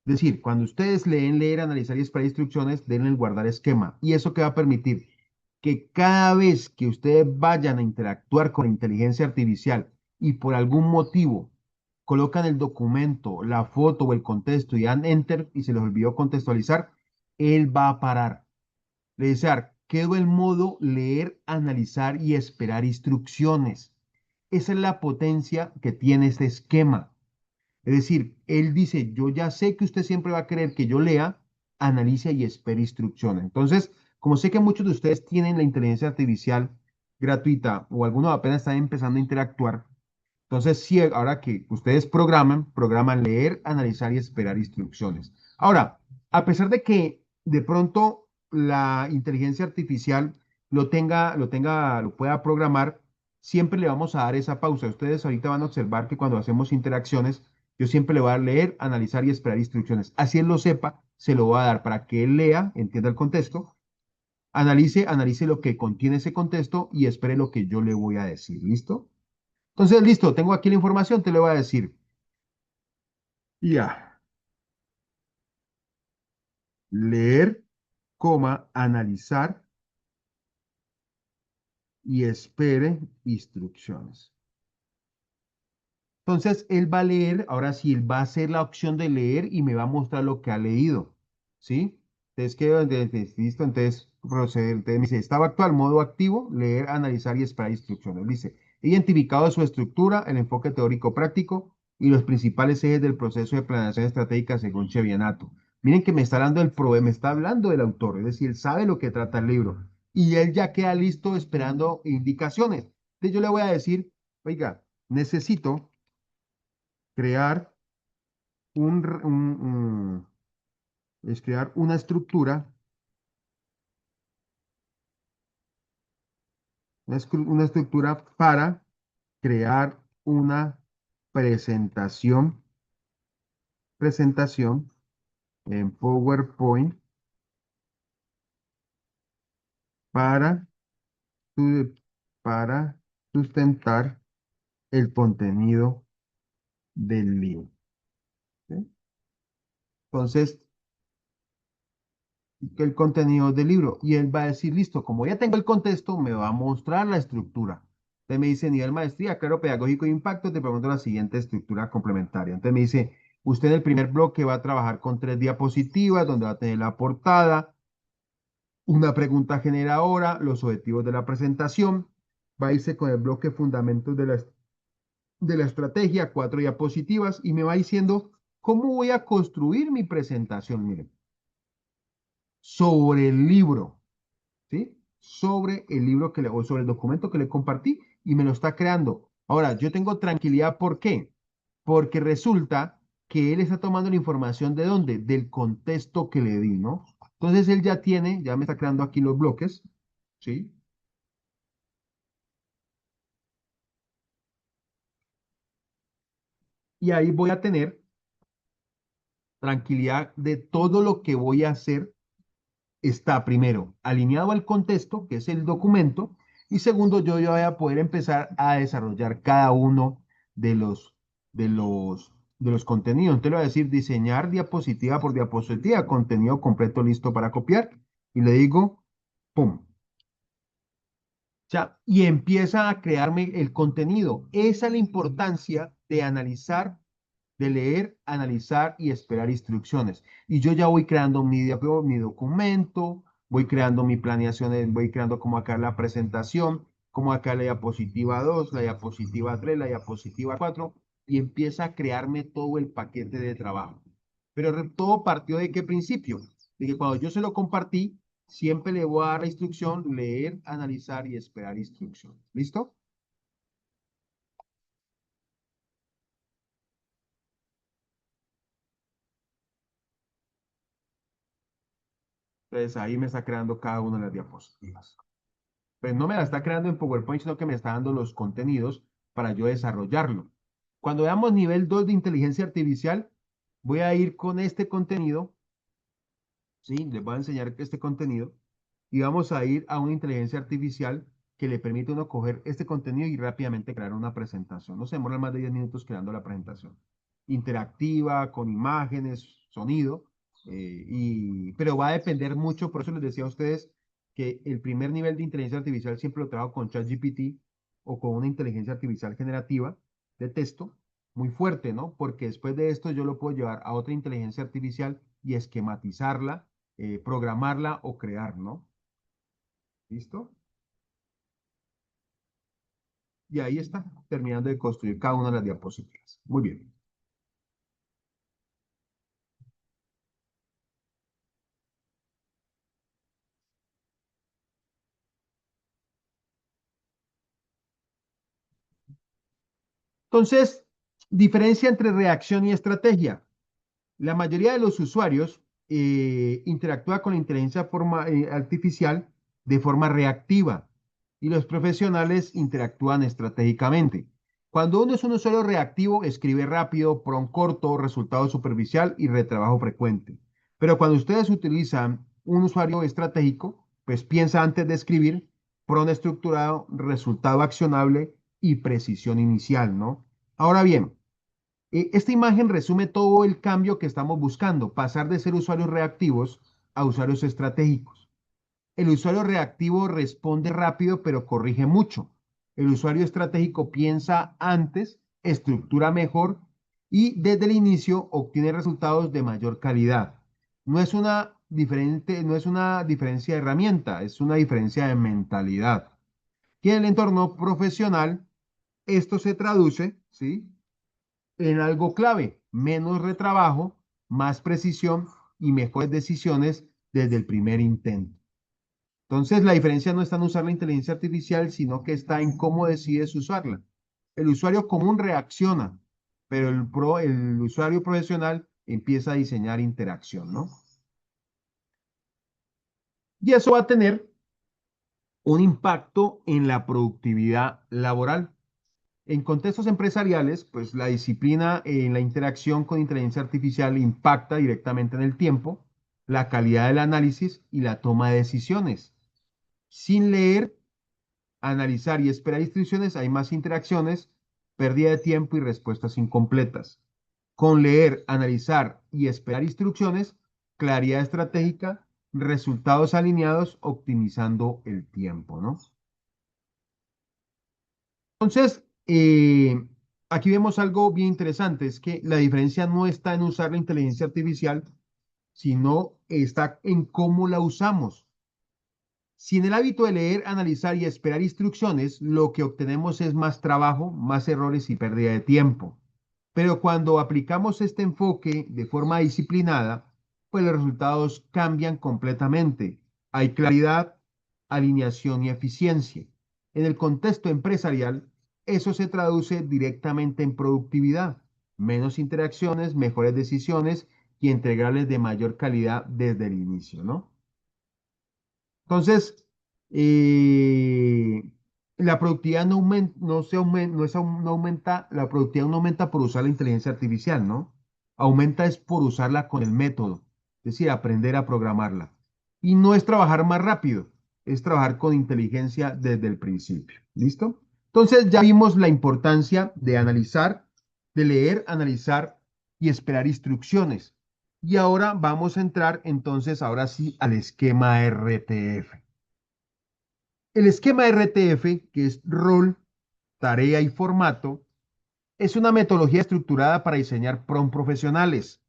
Es decir, cuando ustedes leen, leer, analizar y esperar instrucciones, denle guardar esquema. ¿Y eso qué va a permitir? Que cada vez que ustedes vayan a interactuar con la inteligencia artificial y por algún motivo colocan el documento, la foto o el contexto y dan enter y se les olvidó contextualizar, él va a parar. Le dice, quedó el modo leer, analizar y esperar instrucciones. Esa es la potencia que tiene este esquema. Es decir, él dice, yo ya sé que usted siempre va a querer que yo lea, analice y espere instrucciones. Entonces, como sé que muchos de ustedes tienen la inteligencia artificial gratuita o algunos apenas están empezando a interactuar, entonces sí, ahora que ustedes programan leer, analizar y esperar instrucciones. Ahora, a pesar de que de pronto la inteligencia artificial lo pueda programar, siempre le vamos a dar esa pausa. Ustedes ahorita van a observar que cuando hacemos interacciones, yo siempre le voy a dar leer, analizar y esperar instrucciones. Así él lo sepa, se lo voy a dar para que él lea, entienda el contexto, analice lo que contiene ese contexto y espere lo que yo le voy a decir. ¿Listo? Entonces, listo, tengo aquí la información, te le voy a decir. Ya, leer coma, analizar y espere instrucciones. Entonces, él va a leer, ahora sí, él va a hacer la opción de leer y me va a mostrar lo que ha leído, ¿sí? Entonces, listo, entonces, proceder, entonces me dice, estado actual, modo activo, leer, analizar y esperar instrucciones. Dice, identificado su estructura, el enfoque teórico práctico y los principales ejes del proceso de planeación estratégica según Chevianato. Miren que me está hablando me está hablando del autor, es decir, él sabe lo que trata el libro y él ya queda listo esperando indicaciones. Entonces, yo le voy a decir, oiga, necesito crear un, r- es crear una estructura para crear una presentación, presentación en PowerPoint para, su- para sustentar el contenido del libro. ¿Sí? Entonces, que el contenido del libro. Y él va a decir, listo, como ya tengo el contexto, me va a mostrar la estructura. Entonces me dice, nivel maestría, claro, pedagógico e impacto, te pregunto la siguiente estructura complementaria. Entonces me dice, usted en el primer bloque va a trabajar con 3 diapositivas, donde va a tener la portada, una pregunta generadora, los objetivos de la presentación. Va a irse con el bloque fundamentos de la estrategia, 4 diapositivas, y me va diciendo cómo voy a construir mi presentación, miren, sobre el libro. ¿Sí? Sobre el libro o sobre el documento que le compartí y me lo está creando. Ahora, yo tengo tranquilidad, ¿por qué? Porque resulta que él está tomando la información de dónde? Del contexto que le di, ¿no? Entonces él ya me está creando aquí los bloques, ¿sí? Y ahí voy a tener tranquilidad de todo lo que voy a hacer está primero alineado al contexto, que es el documento, y segundo, yo ya voy a poder empezar a desarrollar cada uno de los, de los contenidos. Entonces le voy a decir diseñar diapositiva por diapositiva, contenido completo listo para copiar, y le digo, ¡pum! Ya, y empieza a crearme el contenido. Esa es la importancia de analizar, de leer, analizar y esperar instrucciones. Y yo ya voy creando mi documento, voy creando mi planeación, voy creando como acá la presentación, como acá la diapositiva 2, la diapositiva 3, la diapositiva 4, y empieza a crearme todo el paquete de trabajo. Pero todo partió de qué principio? De que cuando yo se lo compartí, siempre le voy a dar la instrucción, leer, analizar y esperar instrucciones. ¿Listo? Entonces ahí me está creando cada una de las diapositivas. Pues no me la está creando en PowerPoint, sino que me está dando los contenidos para yo desarrollarlo. Cuando veamos nivel 2 de inteligencia artificial, voy a ir con este contenido, ¿sí? Les voy a enseñar este contenido y vamos a ir a una inteligencia artificial que le permite a uno coger este contenido y rápidamente crear una presentación. No se demora más de 10 minutos creando la presentación. Interactiva, con imágenes, sonido, pero va a depender mucho, por eso les decía a ustedes que el primer nivel de inteligencia artificial siempre lo trabajo con ChatGPT o con una inteligencia artificial generativa de texto muy fuerte, ¿no? Porque después de esto yo lo puedo llevar a otra inteligencia artificial y esquematizarla, programarla o crear, ¿no? ¿Listo? Y ahí está, terminando de construir cada una de las diapositivas. Muy bien. Entonces, diferencia entre reacción y estrategia. La mayoría de los usuarios interactúa con la inteligencia artificial de forma reactiva y los profesionales interactúan estratégicamente. Cuando uno es un usuario reactivo, escribe rápido, prompt corto, resultado superficial y retrabajo frecuente. Pero cuando ustedes utilizan un usuario estratégico, pues piensa antes de escribir, prompt estructurado, resultado accionable y precisión inicial, ¿no? Ahora bien, esta imagen resume todo el cambio que estamos buscando, pasar de ser usuarios reactivos a usuarios estratégicos. El usuario reactivo responde rápido, pero corrige mucho. El usuario estratégico piensa antes, estructura mejor y desde el inicio obtiene resultados de mayor calidad. No es una diferencia de herramienta, es una diferencia de mentalidad. Y en el entorno profesional, esto se traduce, ¿sí?, en algo clave: menos retrabajo, más precisión y mejores decisiones desde el primer intento. Entonces, la diferencia no está en usar la inteligencia artificial, sino que está en cómo decides usarla. El usuario común reacciona, pero el usuario profesional empieza a diseñar interacción, ¿no? Y eso va a tener un impacto en la productividad laboral. En contextos empresariales, pues la disciplina en la interacción con inteligencia artificial impacta directamente en el tiempo, la calidad del análisis y la toma de decisiones. Sin leer, analizar y esperar instrucciones, hay más interacciones, pérdida de tiempo y respuestas incompletas. Con leer, analizar y esperar instrucciones, claridad estratégica, resultados alineados, optimizando el tiempo, ¿no? Entonces, aquí vemos algo bien interesante: es que la diferencia no está en usar la inteligencia artificial, sino está en cómo la usamos. Si en el hábito de leer, analizar y esperar instrucciones, lo que obtenemos es más trabajo, más errores y pérdida de tiempo. Pero cuando aplicamos este enfoque de forma disciplinada, pues los resultados cambian completamente. Hay claridad, alineación y eficiencia. En el contexto empresarial, eso se traduce directamente en productividad, menos interacciones, mejores decisiones y entregables de mayor calidad desde el inicio, ¿no? Entonces, eh, la productividad no aumenta, no se aumenta, no aumenta, la productividad no aumenta por usar la inteligencia artificial, ¿no? Aumenta es por usarla con el método, es decir, aprender a programarla. Y no es trabajar más rápido, es trabajar con inteligencia desde el principio. ¿Listo? Entonces, ya vimos la importancia de analizar, de leer, analizar y esperar instrucciones. Y ahora vamos a entrar entonces, ahora sí, al esquema RTF. El esquema RTF, que es rol, tarea y formato, es una metodología estructurada para diseñar prompts profesionales.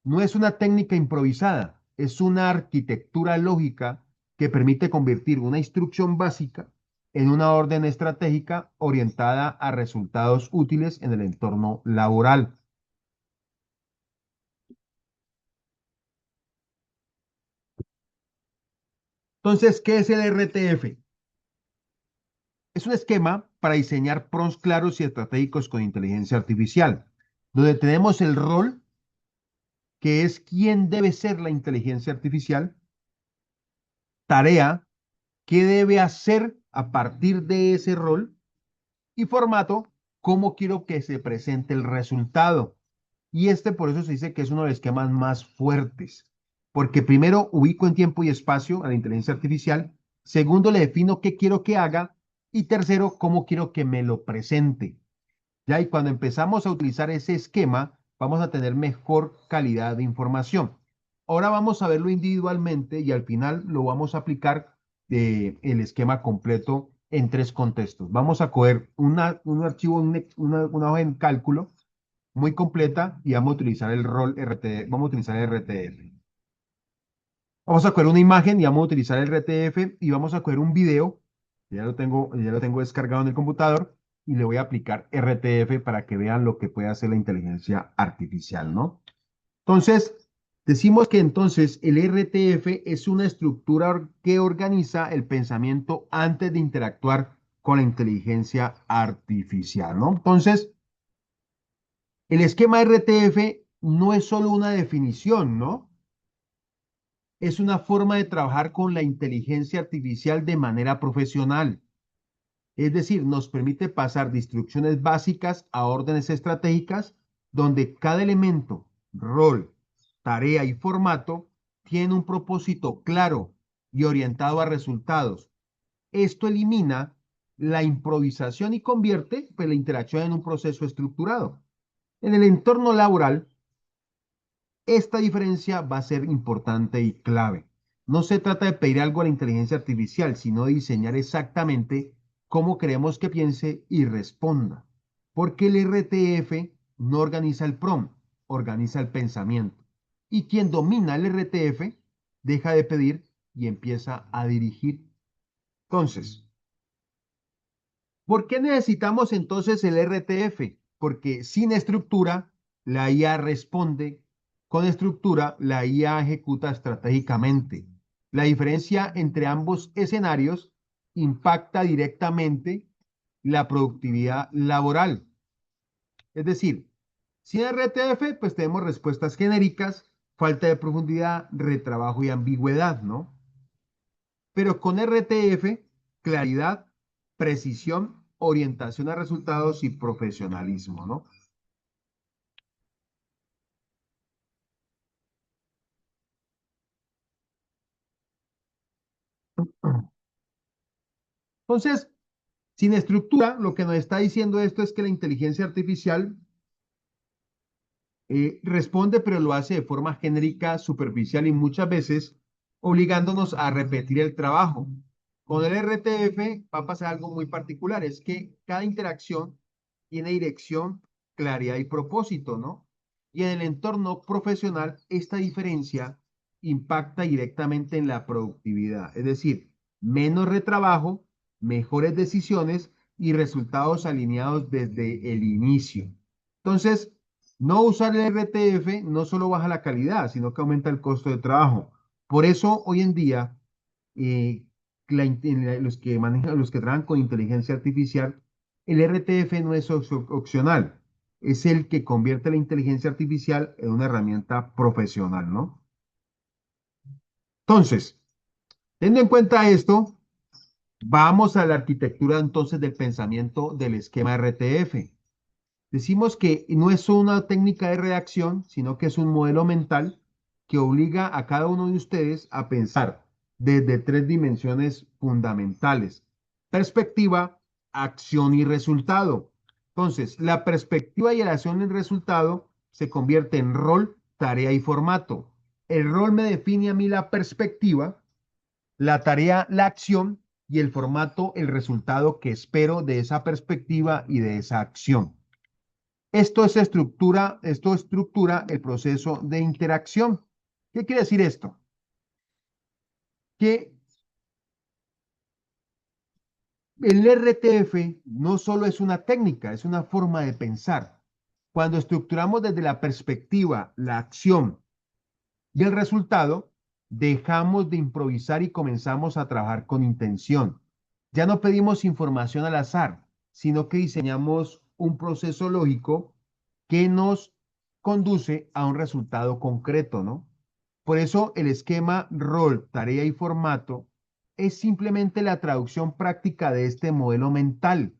No es una técnica improvisada, es una arquitectura lógica que permite convertir una instrucción básica en una orden estratégica orientada a resultados útiles en el entorno laboral. Entonces, ¿qué es el RTF? Es un esquema para diseñar prompts claros y estratégicos con inteligencia artificial, donde tenemos el rol, que es quién debe ser la inteligencia artificial; tarea, qué debe hacer a partir de ese rol; y formato, cómo quiero que se presente el resultado. Y este por eso se dice que es uno de los esquemas más fuertes, porque primero ubico en tiempo y espacio a la inteligencia artificial, segundo le defino qué quiero que haga y tercero cómo quiero que me lo presente. Ya, y cuando empezamos a utilizar ese esquema, vamos a tener mejor calidad de información. Ahora vamos a verlo individualmente y al final lo vamos a aplicar el esquema completo en tres contextos. Vamos a coger un archivo, una hoja en cálculo muy completa y vamos a utilizar el rol RTF, vamos a utilizar el RTF. Vamos a coger una imagen y vamos a utilizar el RTF y vamos a coger un video, ya lo tengo descargado en el computador y le voy a aplicar RTF para que vean lo que puede hacer la inteligencia artificial, ¿no? Entonces, decimos que entonces el RTF es una estructura que organiza el pensamiento antes de interactuar con la inteligencia artificial, ¿no? Entonces, el esquema RTF no es solo una definición, ¿no? Es una forma de trabajar con la inteligencia artificial de manera profesional. Es decir, nos permite pasar de instrucciones básicas a órdenes estratégicas donde cada elemento, rol, tarea y formato tiene un propósito claro y orientado a resultados. Esto elimina la improvisación y convierte, pues, la interacción en un proceso estructurado. En el entorno laboral, Esta diferencia va a ser importante y clave. No se trata de pedir algo a la inteligencia artificial, sino de diseñar exactamente cómo queremos que piense y responda. Porque el RTF no organiza el prompt, organiza el pensamiento. Y quien domina el RTF deja de pedir y empieza a dirigir. Entonces, ¿por qué necesitamos entonces el RTF? Porque sin estructura, la IA responde. Con estructura, la IA ejecuta estratégicamente. La diferencia entre ambos escenarios impacta directamente la productividad laboral. Es decir, sin RTF, pues tenemos respuestas genéricas, falta de profundidad, retrabajo y ambigüedad, ¿no? Pero con RTF, claridad, precisión, orientación a resultados y profesionalismo, ¿no? Entonces, sin estructura, lo que nos está diciendo esto es que la inteligencia artificial responde, pero lo hace de forma genérica, superficial y muchas veces obligándonos a repetir el trabajo. Con el RTF va a pasar algo muy particular, es que cada interacción tiene dirección, claridad y propósito, ¿no? Y en el entorno profesional, esta diferencia impacta directamente en la productividad, es decir, menos retrabajo, mejores decisiones y resultados alineados desde el inicio. Entonces, no usar el RTF no solo baja la calidad, sino que aumenta el costo de trabajo. Por eso, hoy en día, eh, los que manejan, los que trabajan con inteligencia artificial, el RTF no es opcional, es el que convierte la inteligencia artificial en una herramienta profesional, ¿no? Entonces, teniendo en cuenta esto, vamos a la arquitectura entonces del pensamiento del esquema RTF. Decimos que no es una técnica de redacción, sino que es un modelo mental que obliga a cada uno de ustedes a pensar desde tres dimensiones fundamentales: perspectiva, acción y resultado. Entonces, la perspectiva y la acción y el resultado se convierte en rol, tarea y formato. El rol me define a mí la perspectiva, la tarea, la acción y el formato, el resultado que espero de esa perspectiva y de esa acción. Esto estructura el proceso de interacción. ¿Qué quiere decir esto? Que el RTF no solo es una técnica, es una forma de pensar. Cuando estructuramos desde la perspectiva, la acción y el resultado, dejamos de improvisar y comenzamos a trabajar con intención. Ya no pedimos información al azar, sino que diseñamos un proceso lógico que nos conduce a un resultado concreto, ¿no? Por eso el esquema rol, tarea y formato es simplemente la traducción práctica de este modelo mental.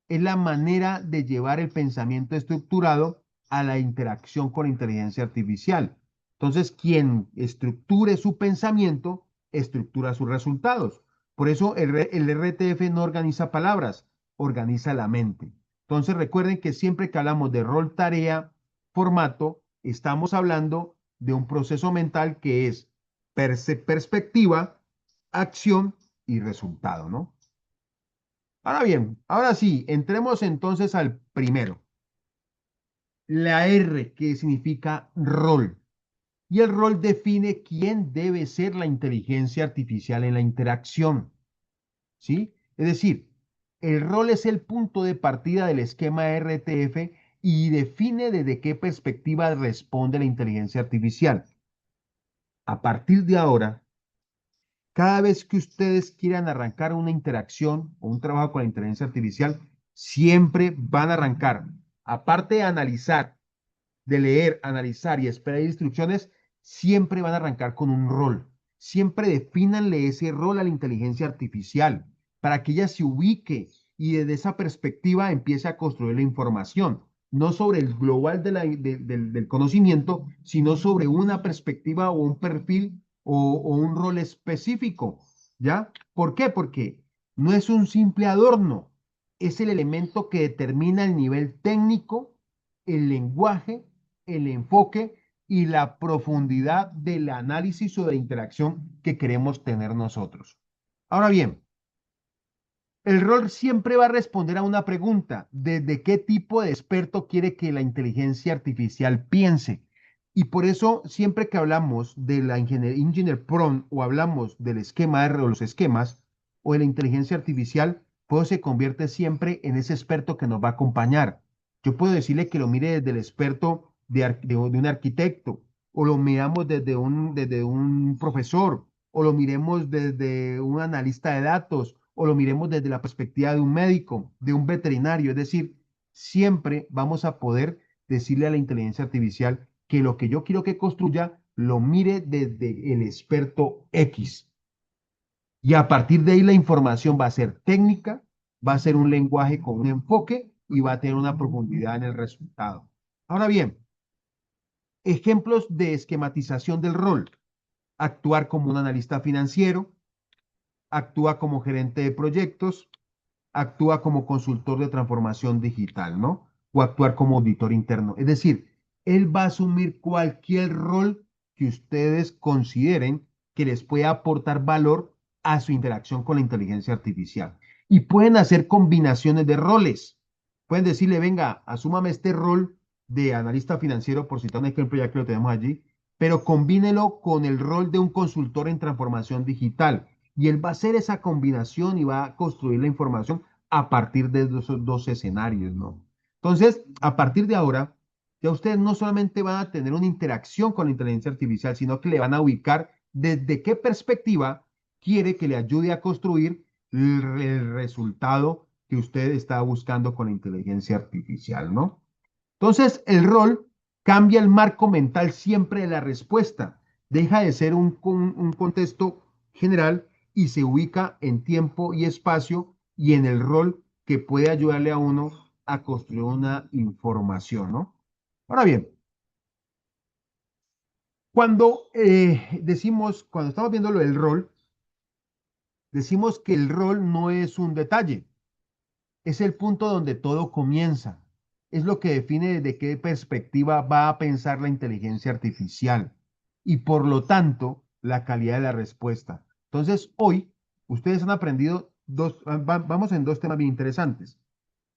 Es la manera de llevar el pensamiento estructurado a la interacción con la inteligencia artificial. Entonces, quien estructure su pensamiento, estructura sus resultados. Por eso el RTF no organiza palabras, organiza la mente. Entonces, recuerden que siempre que hablamos de rol, tarea, formato, estamos hablando de un proceso mental que es perspectiva, acción y resultado, ¿no? Ahora bien, ahora sí, entremos entonces al primero. La R, que significa rol. Y el rol define quién debe ser la inteligencia artificial en la interacción. ¿Sí? Es decir, el rol es el punto de partida del esquema RTF y define desde qué perspectiva responde la inteligencia artificial. A partir de ahora, cada vez que ustedes quieran arrancar una interacción o un trabajo con la inteligencia artificial, siempre van a arrancar, aparte de analizar, de leer, analizar y esperar instrucciones, siempre van a arrancar con un rol. Siempre defínanle ese rol a la inteligencia artificial para que ella se ubique y desde esa perspectiva empiece a construir la información, no sobre el global del conocimiento, sino sobre una perspectiva o un perfil o un rol específico. ¿Ya? ¿Por qué? Porque no es un simple adorno, es el elemento que determina el nivel técnico, el lenguaje, el enfoque y la profundidad del análisis o de interacción que queremos tener nosotros. Ahora bien, el rol siempre va a responder a una pregunta: ¿desde qué tipo de experto quiere que la inteligencia artificial piense? Y por eso, siempre que hablamos de la Engineer Prompt o hablamos del esquema R o los esquemas o de la inteligencia artificial, pues se convierte siempre en ese experto que nos va a acompañar. Yo puedo decirle que lo mire desde el experto de un arquitecto, o lo miramos desde un profesor, o lo miremos desde un analista de datos, o lo miremos desde la perspectiva de un médico, de un veterinario. Es decir, siempre vamos a poder decirle a la inteligencia artificial que lo que yo quiero que construya lo mire desde el experto X. Y a partir de ahí la información va a ser técnica, va a ser un lenguaje con un enfoque y va a tener una profundidad en el resultado. Ahora bien, ejemplos de esquematización del rol: actuar como un analista financiero, actúa como gerente de proyectos, actúa como consultor de transformación digital, ¿no? O actuar como auditor interno. Es decir, él va a asumir cualquier rol que ustedes consideren que les pueda aportar valor a su interacción con la inteligencia artificial. Y pueden hacer combinaciones de roles. Pueden decirle: venga, asúmame este rol de analista financiero, por citar un ejemplo, ya que lo tenemos allí, pero combínelo con el rol de un consultor en transformación digital. Y él va a hacer esa combinación y va a construir la información a partir de esos dos escenarios, ¿no? Entonces, a partir de ahora, ya ustedes no solamente van a tener una interacción con la inteligencia artificial, sino que le van a ubicar desde qué perspectiva quiere que le ayude a construir el resultado que usted está buscando con la inteligencia artificial, ¿no? Entonces, el rol cambia el marco mental siempre de la respuesta. Deja de ser un contexto general y se ubica en tiempo y espacio y en el rol que puede ayudarle a uno a construir una información, ¿no? Ahora bien, cuando estamos viendo lo del rol, decimos que el rol no es un detalle, es el punto donde todo comienza. Es lo que define desde qué perspectiva va a pensar la inteligencia artificial y por lo tanto la calidad de la respuesta. Entonces, hoy ustedes han aprendido vamos en dos temas bien interesantes.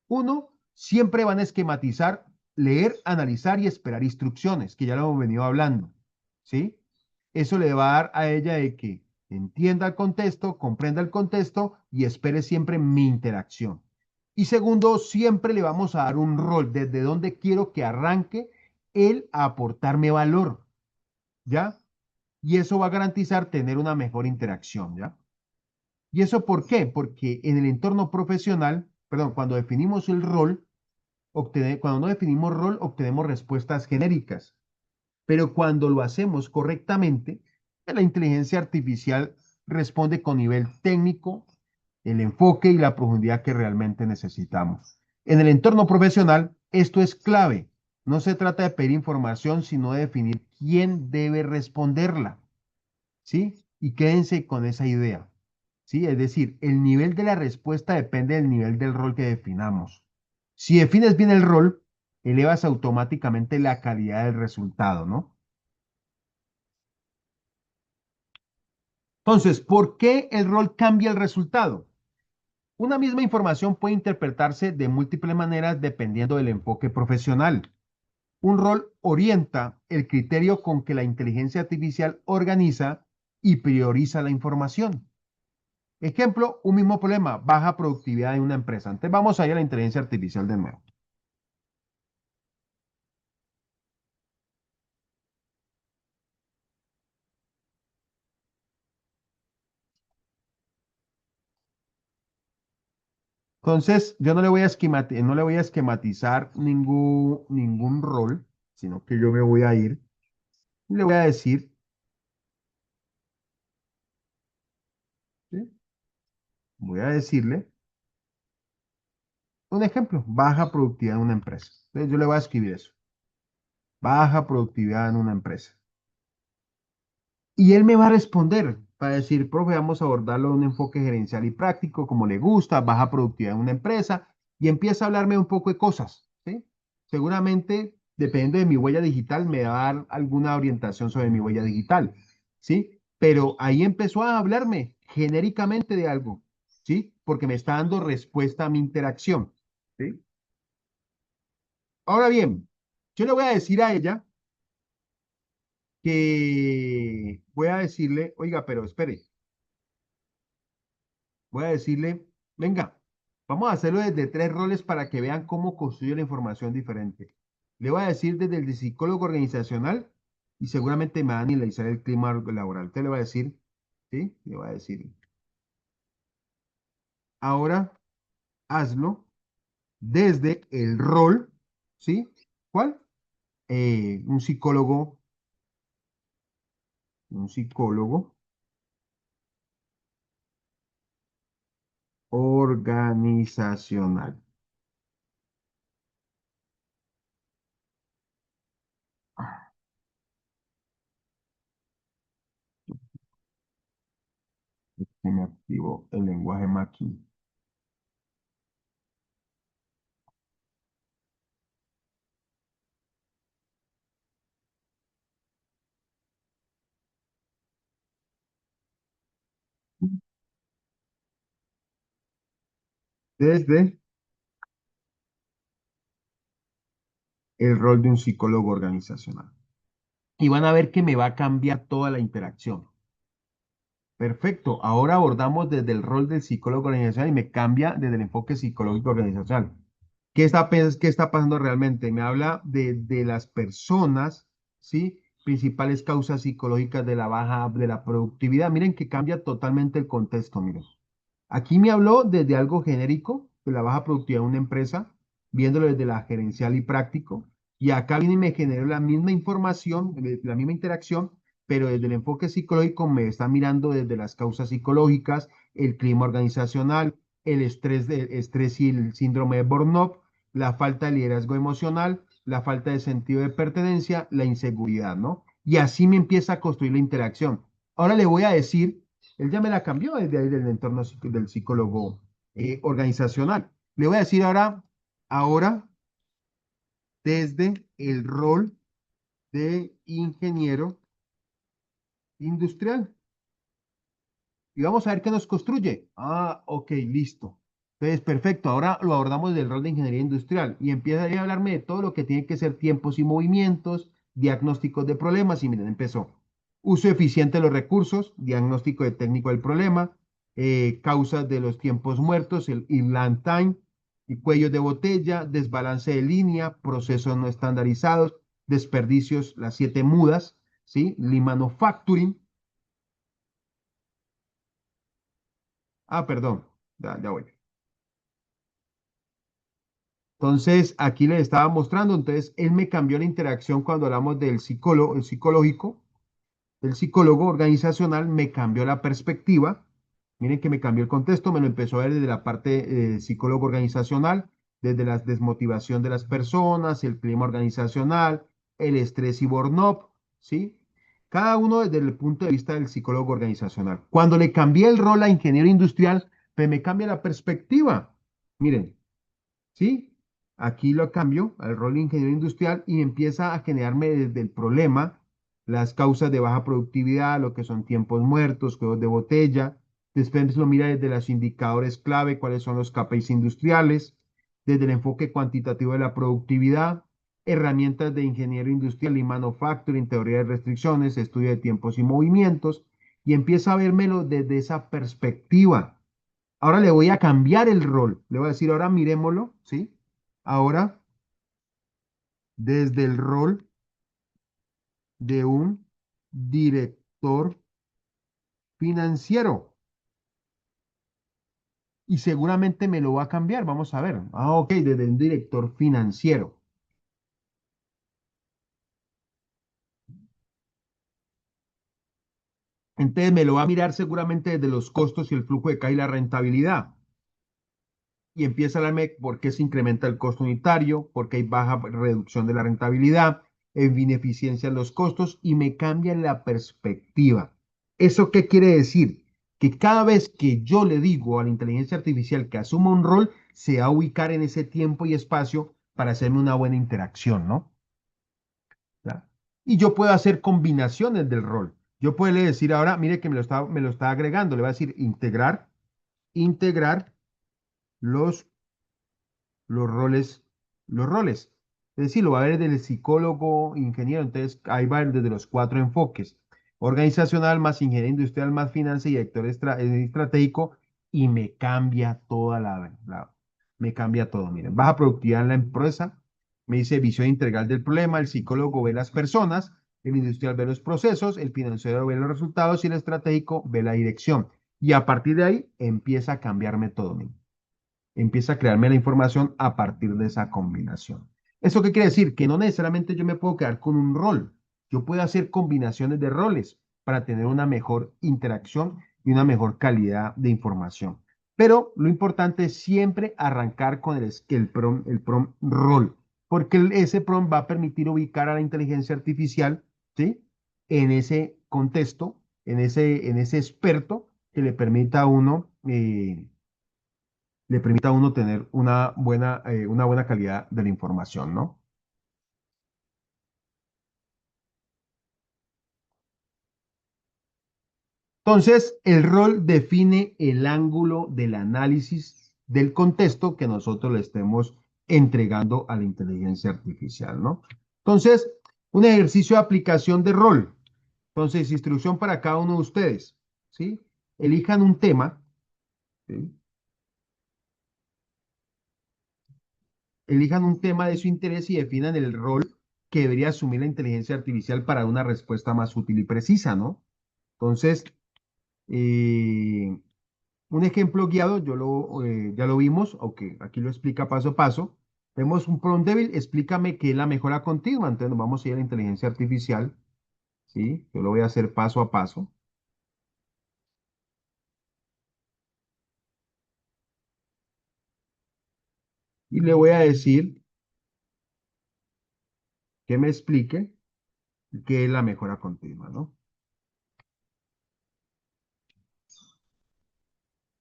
Uno, siempre van a esquematizar, leer, analizar y esperar instrucciones, que ya lo hemos venido hablando, ¿sí? Eso le va a dar a ella de que entienda el contexto, comprenda el contexto y espere siempre mi interacción. Y segundo, siempre le vamos a dar un rol desde donde quiero que arranque él a aportarme valor, ¿ya? Y eso va a garantizar tener una mejor interacción, ¿ya? ¿Y eso por qué? Porque en el entorno profesional, perdón, cuando definimos el rol, cuando no definimos rol, obtenemos respuestas genéricas, pero cuando lo hacemos correctamente, la inteligencia artificial responde con nivel técnico, el enfoque y la profundidad que realmente necesitamos. En el entorno profesional, esto es clave. No se trata de pedir información, sino de definir quién debe responderla, ¿sí? Y quédense con esa idea, ¿sí? Es decir, el nivel de la respuesta depende del nivel del rol que definamos. Si defines bien el rol, elevas automáticamente la calidad del resultado, ¿no? Entonces, ¿por qué el rol cambia el resultado? Una misma información puede interpretarse de múltiples maneras dependiendo del enfoque profesional. Un rol orienta el criterio con que la inteligencia artificial organiza y prioriza la información. Ejemplo, un mismo problema: baja productividad en una empresa. Entonces vamos a ir a la inteligencia artificial de nuevo. Entonces, yo no le voy a esquematizar ningún rol, sino que yo me voy a ir y le voy a decir, ¿sí? Voy a decirle un ejemplo: baja productividad en una empresa. Entonces, yo le voy a escribir eso: baja productividad en una empresa. Y él me va a responder para decir: profe, vamos a abordarlo de un enfoque gerencial y práctico, como le gusta, baja productividad en una empresa, y empieza a hablarme un poco de cosas, ¿sí? Seguramente dependiendo de mi huella digital, me va a dar alguna orientación sobre mi huella digital, ¿sí? Pero ahí empezó a hablarme genéricamente de algo, ¿sí? Porque me está dando respuesta a mi interacción, ¿sí? Ahora bien, yo le voy a decir a ella que voy a decirle, oiga, pero espere, voy a decirle, venga, vamos a hacerlo desde tres roles para que vean cómo construye la información diferente. Le voy a decir desde el de psicólogo organizacional y seguramente me van a analizar el clima laboral. Te le voy a decir, ¿sí? Le voy a decir, ahora hazlo desde el rol, ¿sí? ¿Cuál? Un psicólogo, un psicólogo organizacional. Se me activó el lenguaje máquina. Desde el rol de un psicólogo organizacional. Y van a ver que me va a cambiar toda la interacción. Perfecto. Ahora abordamos desde el rol del psicólogo organizacional y me cambia desde el enfoque psicológico organizacional. ¿Qué está pasando realmente? Me habla de las personas, ¿sí? Principales causas psicológicas de la baja, de la productividad. Miren que cambia totalmente el contexto, miren. Aquí me habló desde algo genérico, de la baja productividad de una empresa, viéndolo desde la gerencial y práctico. Y acá viene y me generó la misma información, la misma interacción, pero desde el enfoque psicológico me está mirando desde las causas psicológicas, el clima organizacional, el estrés y el síndrome de burnout, la falta de liderazgo emocional, la falta de sentido de pertenencia, la inseguridad, ¿no? Y así me empieza a construir la interacción. Ahora le voy a decir, él ya me la cambió desde ahí del entorno del psicólogo organizacional. Le voy a decir ahora desde el rol de ingeniero industrial. Y vamos a ver qué nos construye. Ah, ok, listo. Entonces, perfecto. Ahora lo abordamos del rol de ingeniería industrial y empieza a hablarme de todo lo que tiene que ser tiempos y movimientos, diagnósticos de problemas. Y miren, empezó. Uso eficiente de los recursos, diagnóstico de técnico del problema, causas de los tiempos muertos, el inland time, y cuellos de botella, desbalance de línea, procesos no estandarizados, desperdicios, las siete mudas, ¿sí? Lean manufacturing. Ah, perdón, ya voy. Entonces, aquí les estaba mostrando, entonces, él me cambió la interacción cuando hablamos del psicólogo, el psicológico, el psicólogo organizacional, me cambió la perspectiva. Miren que me cambió el contexto, me lo empezó a ver desde la parte psicólogo organizacional, desde la desmotivación de las personas, el clima organizacional, el estrés y burnout, ¿sí? Cada uno desde el punto de vista del psicólogo organizacional. Cuando le cambié el rol a ingeniero industrial, pues me cambia la perspectiva. Miren, ¿sí? Aquí lo cambio al rol de ingeniero industrial y empieza a generarme desde el problema, las causas de baja productividad, lo que son tiempos muertos, juegos de botella. Después lo mira desde los indicadores clave, cuáles son los KPIs industriales, desde el enfoque cuantitativo de la productividad, herramientas de ingeniero industrial y manufacturing, teoría de restricciones, estudio de tiempos y movimientos, y empieza a vérmelo desde esa perspectiva. Ahora le voy a cambiar el rol. Le voy a decir, ahora miremoslo, ¿sí? Ahora, desde el rol de un director financiero. Y seguramente me lo va a cambiar. Vamos a ver. Ah, ok, desde un director financiero. Entonces me lo va a mirar seguramente desde los costos y el flujo de caja y la rentabilidad. Y empieza a hablarme por qué se incrementa el costo unitario, por qué hay baja reducción de la rentabilidad, en ineficiencia en los costos y me cambia la perspectiva. ¿Eso qué quiere decir? Que cada vez que yo le digo a la inteligencia artificial que asuma un rol, se va a ubicar en ese tiempo y espacio para hacerme una buena interacción, ¿no? ¿ya? Y yo puedo hacer combinaciones del rol. Yo puedo decir ahora, mire que me lo está agregando, le voy a decir integrar los los roles, los roles. Es decir, lo va a ver desde el psicólogo, ingeniero, entonces ahí va desde los cuatro enfoques. Organizacional más ingeniería industrial más finanzas y director estratégico y me cambia toda me cambia todo. Miren, baja productividad en la empresa, me dice visión integral del problema, el psicólogo ve las personas, el industrial ve los procesos, el financiero ve los resultados y el estratégico ve la dirección. Y a partir de ahí empieza a cambiarme todo. Miren, empieza a crearme la información a partir de esa combinación. ¿Eso qué quiere decir? Que no necesariamente yo me puedo quedar con un rol. Yo puedo hacer combinaciones de roles para tener una mejor interacción y una mejor calidad de información. Pero lo importante es siempre arrancar con el prompt rol, porque ese prompt va a permitir ubicar a la inteligencia artificial, ¿sí? En ese contexto, en ese experto que le permita a uno tener una buena calidad de la información, ¿no? Entonces, el rol define el ángulo del análisis del contexto que nosotros le estemos entregando a la inteligencia artificial, ¿no? Entonces, un ejercicio de aplicación de rol. Entonces, instrucción para cada uno de ustedes, ¿sí? Elijan un tema, ¿sí? Elijan un tema de su interés y definan el rol que debería asumir la inteligencia artificial para una respuesta más útil y precisa, ¿no? Entonces, eh, un ejemplo guiado, ya lo vimos, aunque aquí lo explica paso a paso. Vemos un prompt débil, explícame qué es la mejora continua. Entonces nos vamos a ir a la inteligencia artificial, ¿sí? Yo lo voy a hacer paso a paso y le voy a decir que me explique qué es la mejora continua, ¿no?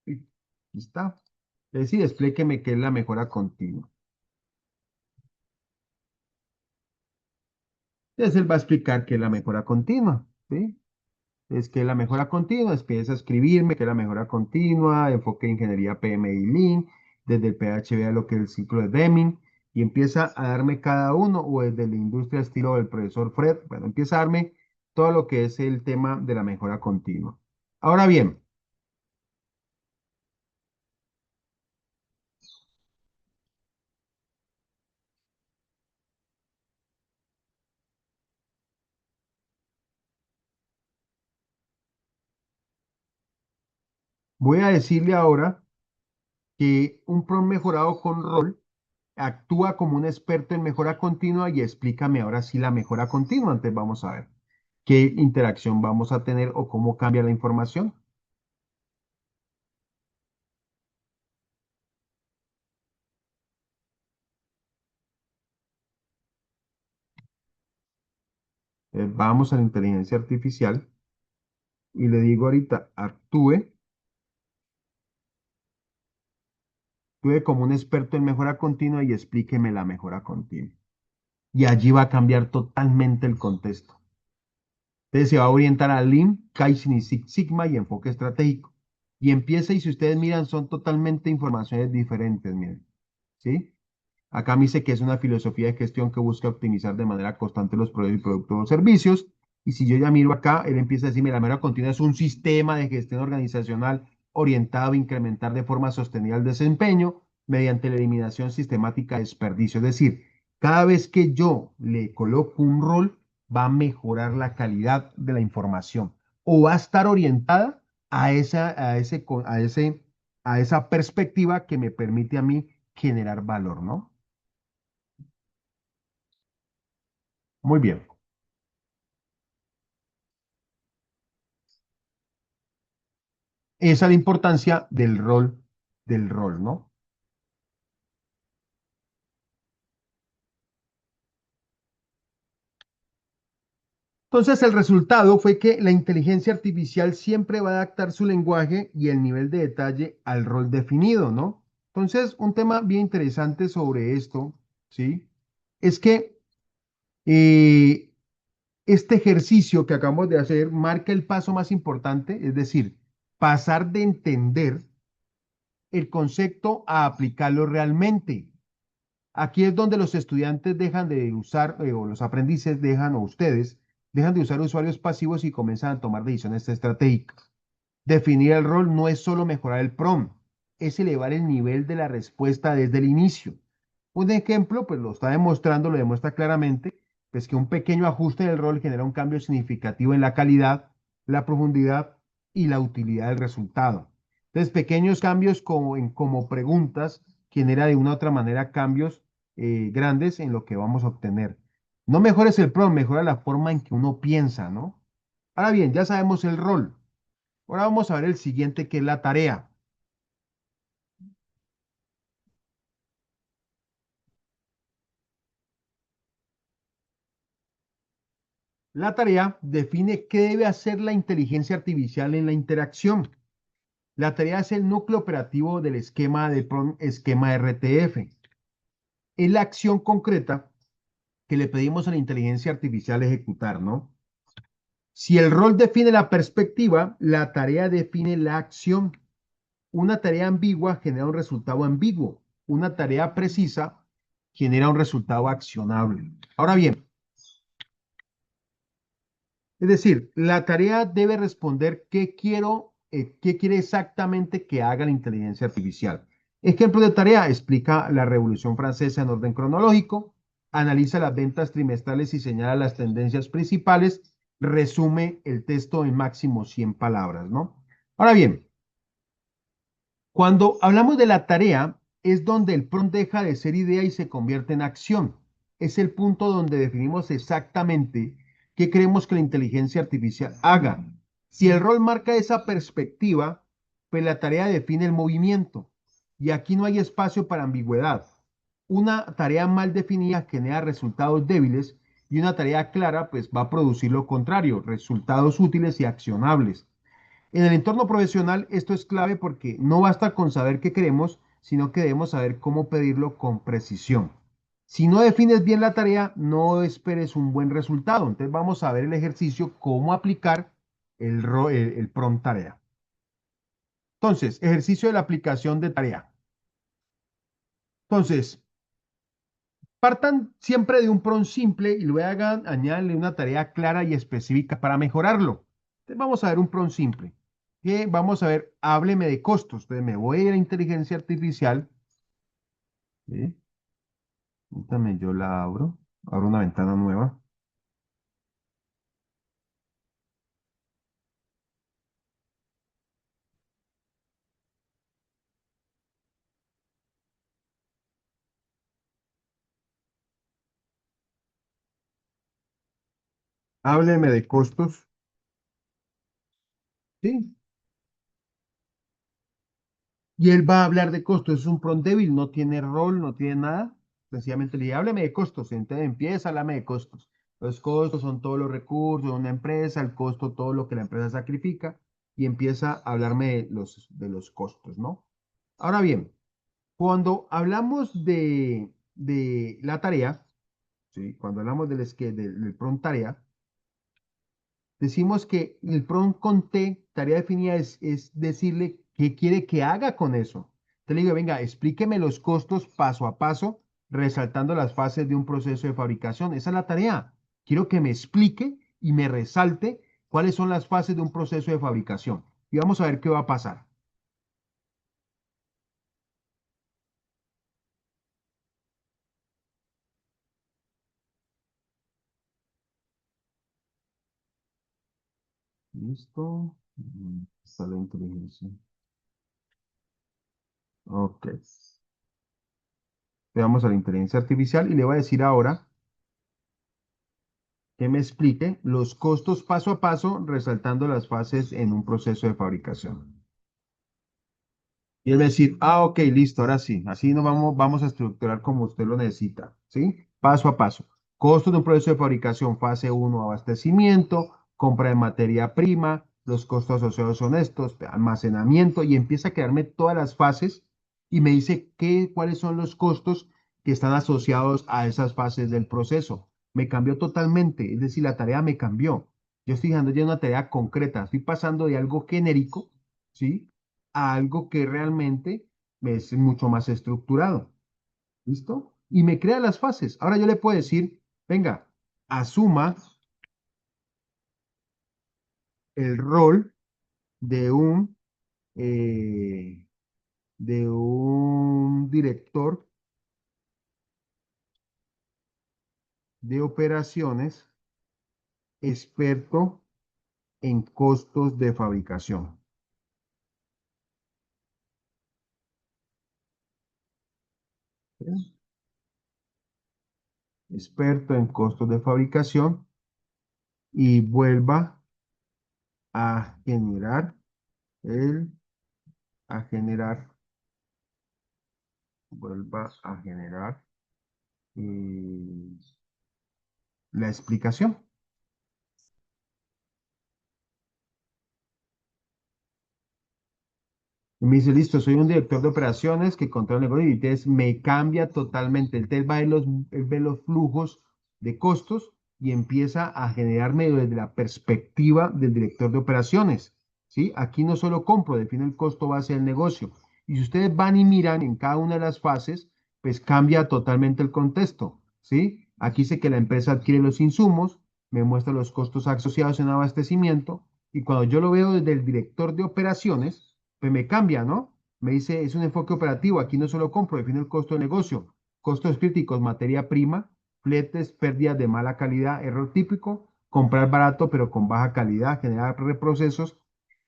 Y ahí está. Es decir, explíqueme qué es la mejora continua. Entonces él va a explicar qué es la mejora continua, ¿sí? Es que la mejora continua, empieza a escribirme que la mejora continua, enfoque de ingeniería PMI Lean, desde el PHP a lo que es el ciclo de Deming, y empieza a darme cada uno, o desde la industria estilo del profesor Fred, bueno, empieza a darme todo lo que es el tema de la mejora continua. Ahora bien, voy a decirle ahora que un prompt mejorado con rol actúa como un experto en mejora continua y explícame ahora sí la mejora continua. Entonces vamos a ver qué interacción vamos a tener o cómo cambia la información. Vamos a la inteligencia artificial y le digo ahorita, actúe como un experto en mejora continua y explíqueme la mejora continua. Y allí va a cambiar totalmente el contexto. Entonces se va a orientar a Lean, Kaizen y Six Sigma y enfoque estratégico. Y empieza, y si ustedes miran, son totalmente informaciones diferentes, miren. ¿Sí? Acá me dice que es una filosofía de gestión que busca optimizar de manera constante los productos o servicios. Y si yo ya miro acá, él empieza a decirme, la mejora continua es un sistema de gestión organizacional orientado a incrementar de forma sostenida el desempeño mediante la eliminación sistemática de desperdicio. Es decir, cada vez que yo le coloco un rol, va a mejorar la calidad de la información o va a estar orientada a esa perspectiva que me permite a mí generar valor, ¿no? Muy bien. Esa es la importancia del rol, ¿no? Entonces, el resultado fue que la inteligencia artificial siempre va a adaptar su lenguaje y el nivel de detalle al rol definido, ¿no? Entonces, un tema bien interesante sobre esto, ¿sí? Es que Este ejercicio que acabamos de hacer marca el paso más importante, es decir, pasar de entender el concepto a aplicarlo realmente. Aquí es donde los estudiantes dejan de usar, o los aprendices dejan, o ustedes, dejan de usar usuarios pasivos y comienzan a tomar decisiones estratégicas. Definir el rol no es solo mejorar el prompt, es elevar el nivel de la respuesta desde el inicio. Un ejemplo, pues lo está demostrando, lo demuestra claramente, pues que un pequeño ajuste del rol genera un cambio significativo en la calidad, la profundidad y la utilidad del resultado. Entonces, pequeños cambios como preguntas genera de una u otra manera cambios grandes en lo que vamos a obtener. No mejores el prompt, mejora la forma en que uno piensa, ¿no? Ahora bien, ya sabemos el rol. Ahora vamos a ver el siguiente, que es la tarea. La tarea define qué debe hacer la inteligencia artificial en la interacción. La tarea es el núcleo operativo del esquema de esquema RTF. Es la acción concreta que le pedimos a la inteligencia artificial ejecutar, ¿no? Si el rol define la perspectiva, la tarea define la acción. Una tarea ambigua genera un resultado ambiguo. Una tarea precisa genera un resultado accionable. Ahora bien, es decir, la tarea debe responder qué quiere exactamente que haga la inteligencia artificial. Ejemplo de tarea, explica la Revolución Francesa en orden cronológico, analiza las ventas trimestrales y señala las tendencias principales, resume el texto en máximo 100 palabras, ¿no? Ahora bien, cuando hablamos de la tarea, es donde el prompt deja de ser idea y se convierte en acción. Es el punto donde definimos exactamente qué queremos que la inteligencia artificial haga. Si el rol marca esa perspectiva, pues la tarea define el movimiento. Y aquí no hay espacio para ambigüedad. Una tarea mal definida genera resultados débiles y una tarea clara pues va a producir lo contrario, resultados útiles y accionables. En el entorno profesional esto es clave porque no basta con saber qué queremos, sino que debemos saber cómo pedirlo con precisión. Si no defines bien la tarea, no esperes un buen resultado. Entonces vamos a ver el ejercicio, cómo aplicar el prompt tarea. Entonces, ejercicio de la aplicación de tarea. Entonces, partan siempre de un prompt simple y luego añadirle una tarea clara y específica para mejorarlo. Entonces vamos a ver un prompt simple. Que vamos a ver, hábleme de costos. Entonces me voy a ir a la inteligencia artificial. ¿Sí? Permítame, yo la abro una ventana nueva. Hábleme de costos. ¿Sí? Y él va a hablar de costos. Es un prompt débil, no tiene rol, no tiene nada. Sencillamente le dice, hábleme de costos. Entonces empieza, háblame de costos. Los costos son todos los recursos de una empresa, el costo, todo lo que la empresa sacrifica. Y empieza a hablarme de los costos, ¿no? Ahora bien, cuando hablamos de la tarea, ¿sí? Cuando hablamos del prompt tarea, decimos que el prompt con T, tarea definida, es decirle qué quiere que haga con eso. Te le digo, venga, explíqueme los costos paso a paso, resaltando las fases de un proceso de fabricación. Esa es la tarea. Quiero que me explique y me resalte cuáles son las fases de un proceso de fabricación. Y vamos a ver qué va a pasar. ¿Listo? Está la inteligencia. Ok. Le vamos a la inteligencia artificial y le voy a decir ahora que me explique los costos paso a paso, resaltando las fases en un proceso de fabricación. Y él va a decir, ah, ok, listo, ahora sí, así nos vamos a estructurar como usted lo necesita, ¿sí? Paso a paso. Costos de un proceso de fabricación, fase uno, abastecimiento, compra de materia prima, los costos asociados son estos, almacenamiento, y empieza a crearme todas las fases y me dice cuáles son los costos que están asociados a esas fases del proceso. Me cambió totalmente, es decir, la tarea me cambió. Yo estoy dejando ya una tarea concreta, estoy pasando de algo genérico, ¿sí? A algo que realmente es mucho más estructurado. ¿Listo? Y me crea las fases. Ahora yo le puedo decir, venga, asuma el rol de eh, de un director de operaciones experto en costos de fabricación. ¿Sí? Experto en costos de fabricación y vuelva a generar el, a generar, vuelva a generar eh, la explicación. Y me dice, listo, soy un director de operaciones que controla el negocio y entonces me cambia totalmente. Él va a ver él ve los flujos de costos y empieza a generarme desde la perspectiva del director de operaciones. ¿Sí? Aquí no solo compro, defino el costo base del negocio. Y si ustedes van y miran en cada una de las fases, pues cambia totalmente el contexto. ¿Sí? Aquí dice que la empresa adquiere los insumos, me muestra los costos asociados en abastecimiento y cuando yo lo veo desde el director de operaciones, pues me cambia, ¿no? Me dice, es un enfoque operativo, aquí no solo compro, defino el costo de negocio, costos críticos, materia prima, fletes, pérdidas de mala calidad, error típico, comprar barato pero con baja calidad, generar reprocesos.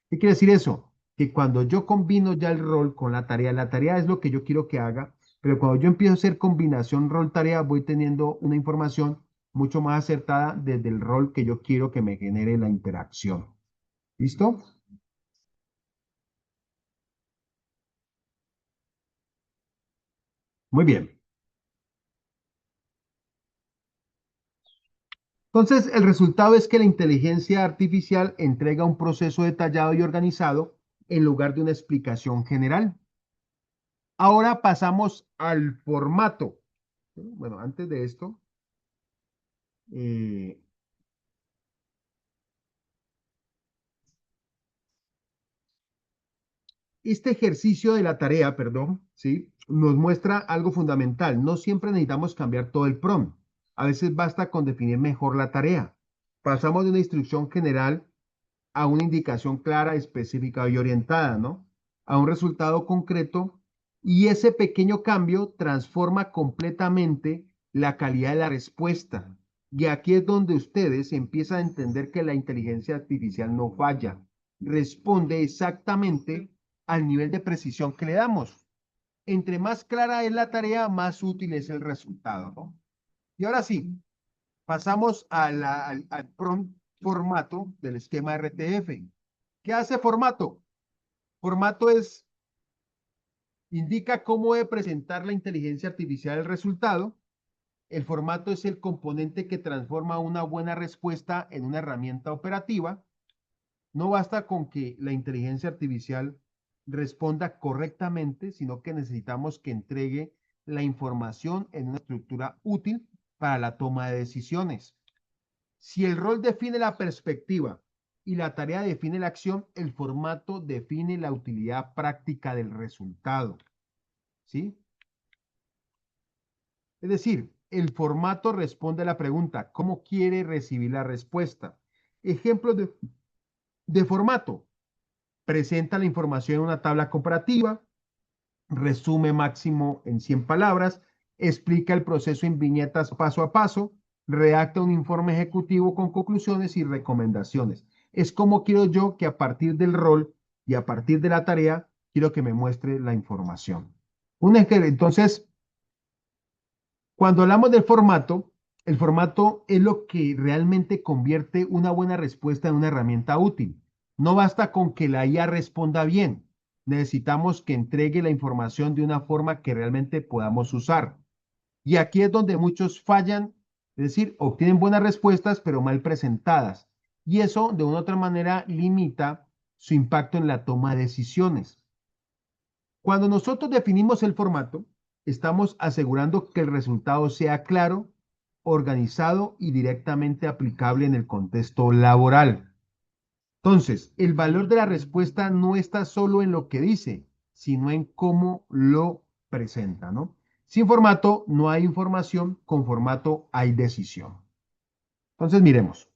¿Qué quiere decir eso? Que cuando yo combino ya el rol con la tarea es lo que yo quiero que haga, pero cuando yo empiezo a hacer combinación rol-tarea, voy teniendo una información mucho más acertada desde el rol que yo quiero que me genere la interacción. ¿Listo? Muy bien. Entonces, el resultado es que la inteligencia artificial entrega un proceso detallado y organizado en lugar de una explicación general. Ahora pasamos al formato. Bueno, antes de esto, eh, este ejercicio de la tarea, perdón, ¿sí? Nos muestra algo fundamental. No siempre necesitamos cambiar todo el prompt. A veces basta con definir mejor la tarea. Pasamos de una instrucción general a una indicación clara, específica y orientada, ¿no? A un resultado concreto y ese pequeño cambio transforma completamente la calidad de la respuesta. Y aquí es donde ustedes empiezan a entender que la inteligencia artificial no falla, responde exactamente al nivel de precisión que le damos. Entre más clara es la tarea, más útil es el resultado, ¿no? Y ahora sí, pasamos al prompt formato del esquema RTF. ¿Qué hace formato? Formato indica cómo debe presentar la inteligencia artificial el resultado. El formato es el componente que transforma una buena respuesta en una herramienta operativa. No basta con que la inteligencia artificial responda correctamente, sino que necesitamos que entregue la información en una estructura útil para la toma de decisiones. Si el rol define la perspectiva y la tarea define la acción, el formato define la utilidad práctica del resultado. ¿Sí? Es decir, el formato responde a la pregunta, ¿cómo quiere recibir la respuesta? Ejemplos de formato. Presenta la información en una tabla comparativa, resume máximo en 100 palabras, explica el proceso en viñetas paso a paso, redacta un informe ejecutivo con conclusiones y recomendaciones. Es como quiero yo que a partir del rol y a partir de la tarea, quiero que me muestre la información. Entonces, cuando hablamos del formato, el formato es lo que realmente convierte una buena respuesta en una herramienta útil. No basta con que la IA responda bien. Necesitamos que entregue la información de una forma que realmente podamos usar. Y aquí es donde muchos fallan, es decir, obtienen buenas respuestas, pero mal presentadas. Y eso, de una u otra manera, limita su impacto en la toma de decisiones. Cuando nosotros definimos el formato, estamos asegurando que el resultado sea claro, organizado y directamente aplicable en el contexto laboral. Entonces, el valor de la respuesta no está solo en lo que dice, sino en cómo lo presenta, ¿no? Sin formato no hay información, con formato hay decisión. Entonces, miremos.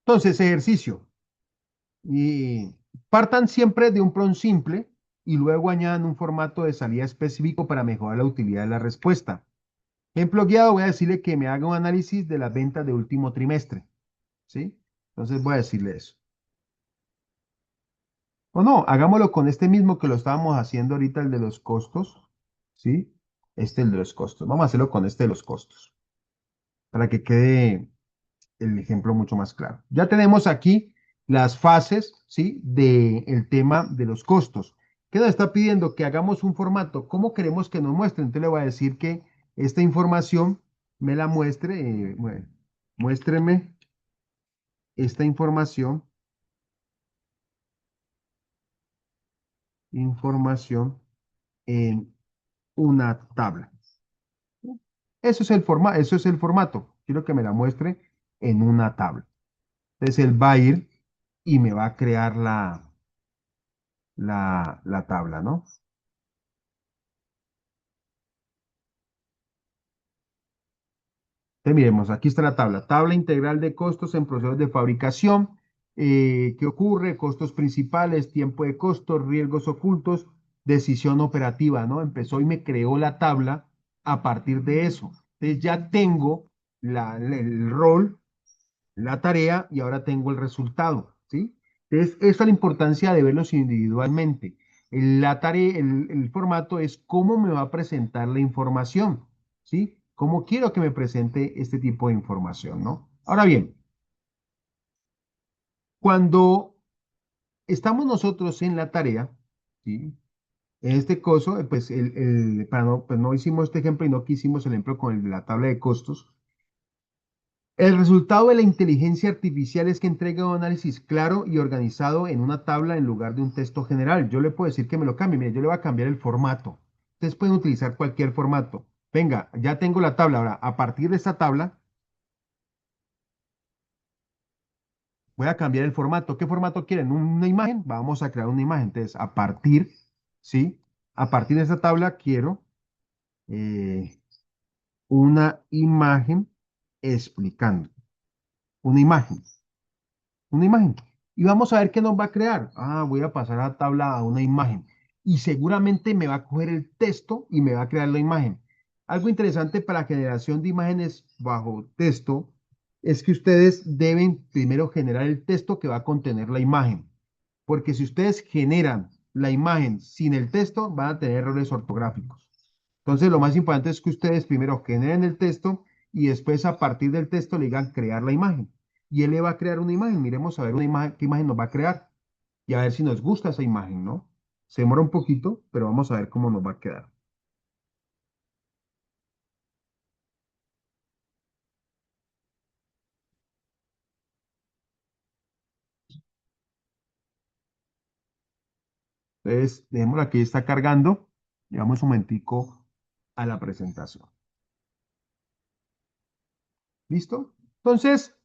Entonces, ejercicio. Y partan siempre de un prompt simple y luego añadan un formato de salida específico para mejorar la utilidad de la respuesta. Ejemplo guiado, voy a decirle que me haga un análisis de las ventas de último trimestre, ¿sí? Entonces voy a decirle eso. O no, hagámoslo con este mismo que lo estábamos haciendo ahorita, el de los costos, ¿sí? Este, el de los costos. Vamos a hacerlo con este de los costos, para que quede el ejemplo mucho más claro. Ya tenemos aquí las fases, ¿sí? Del tema de los costos. ¿Qué nos está pidiendo? Que hagamos un formato. ¿Cómo queremos que nos muestre? Entonces le voy a decir que esta información me la muestre. Bueno, muéstreme esta información en una tabla. Eso es el formato. Quiero que me la muestre en una tabla. Entonces él va a ir y me va a crear la tabla, ¿no? Entonces miremos, aquí está la tabla. Tabla integral de costos en procesos de fabricación. ¿Qué ocurre? Costos principales, tiempo de costos, riesgos ocultos, decisión operativa, ¿no? Empezó y me creó la tabla a partir de eso. Entonces ya tengo el rol, la tarea y ahora tengo el resultado, ¿sí? Entonces, esa es la importancia de verlos individualmente. La tarea, el formato es cómo me va a presentar la información, ¿sí? Cómo quiero que me presente este tipo de información, ¿no? Ahora bien, cuando estamos nosotros en la tarea, ¿sí? En este caso, pues, para no, pues no hicimos este ejemplo y no quisimos el ejemplo con el de la tabla de costos. El resultado de la inteligencia artificial es que entrega un análisis claro y organizado en una tabla en lugar de un texto general. Yo le puedo decir que me lo cambie. Mire, yo le voy a cambiar el formato. Ustedes pueden utilizar cualquier formato. Venga, ya tengo la tabla. Ahora, a partir de esta tabla, voy a cambiar el formato. ¿Qué formato quieren? ¿Una imagen? Vamos a crear una imagen. Entonces, a partir, ¿sí? A partir de esta tabla quiero eh, una imagen explicando. Una imagen. Una imagen. Y vamos a ver qué nos va a crear. Ah, voy a pasar a tabla a una imagen. Y seguramente me va a coger el texto y me va a crear la imagen. Algo interesante para generación de imágenes bajo texto es que ustedes deben primero generar el texto que va a contener la imagen. Porque si ustedes generan la imagen sin el texto, van a tener errores ortográficos. Entonces, lo más importante es que ustedes primero generen el texto y después a partir del texto le digan crear la imagen. Y él le va a crear una imagen. Miremos a ver una imagen, qué imagen nos va a crear y a ver si nos gusta esa imagen, ¿no? Se demora un poquito, pero vamos a ver cómo nos va a quedar. Entonces, dejémosla que está cargando. Llevamos un momentico a la presentación. ¿Listo? Entonces,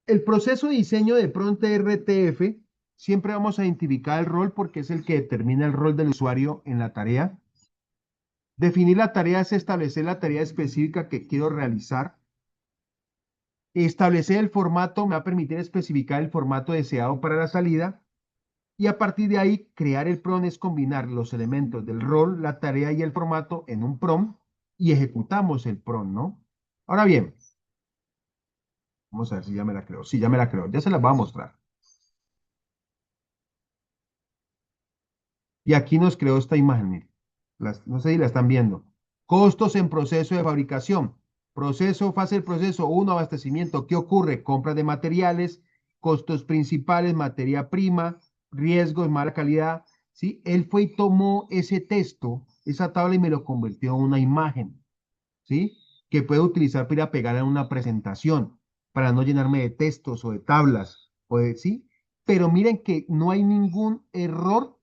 el proceso de diseño de prompt RTF, siempre vamos a identificar el rol porque es el que determina el rol del usuario en la tarea. Definir la tarea es establecer la tarea específica que quiero realizar. Establecer el formato me va a permitir especificar el formato deseado para la salida. Y a partir de ahí, crear el prompt es combinar los elementos del rol, la tarea y el formato en un prompt y ejecutamos el prompt, ¿no? Ahora bien, vamos a ver si ya me la creo. Sí, ya me la creo. Ya se las voy a mostrar. Y aquí nos creó esta imagen, miren. No sé si la están viendo. Costos en proceso de fabricación. Proceso, fase del proceso, uno, abastecimiento. ¿Qué ocurre? Compra de materiales, costos principales, materia prima, riesgos, mala calidad. ¿Sí? Él fue y tomó ese texto, esa tabla y me lo convirtió en una imagen. ¿Sí? Que puedo utilizar para ir a pegar en una presentación, para no llenarme de textos o de tablas. ¿Sí? pero miren que no hay ningún error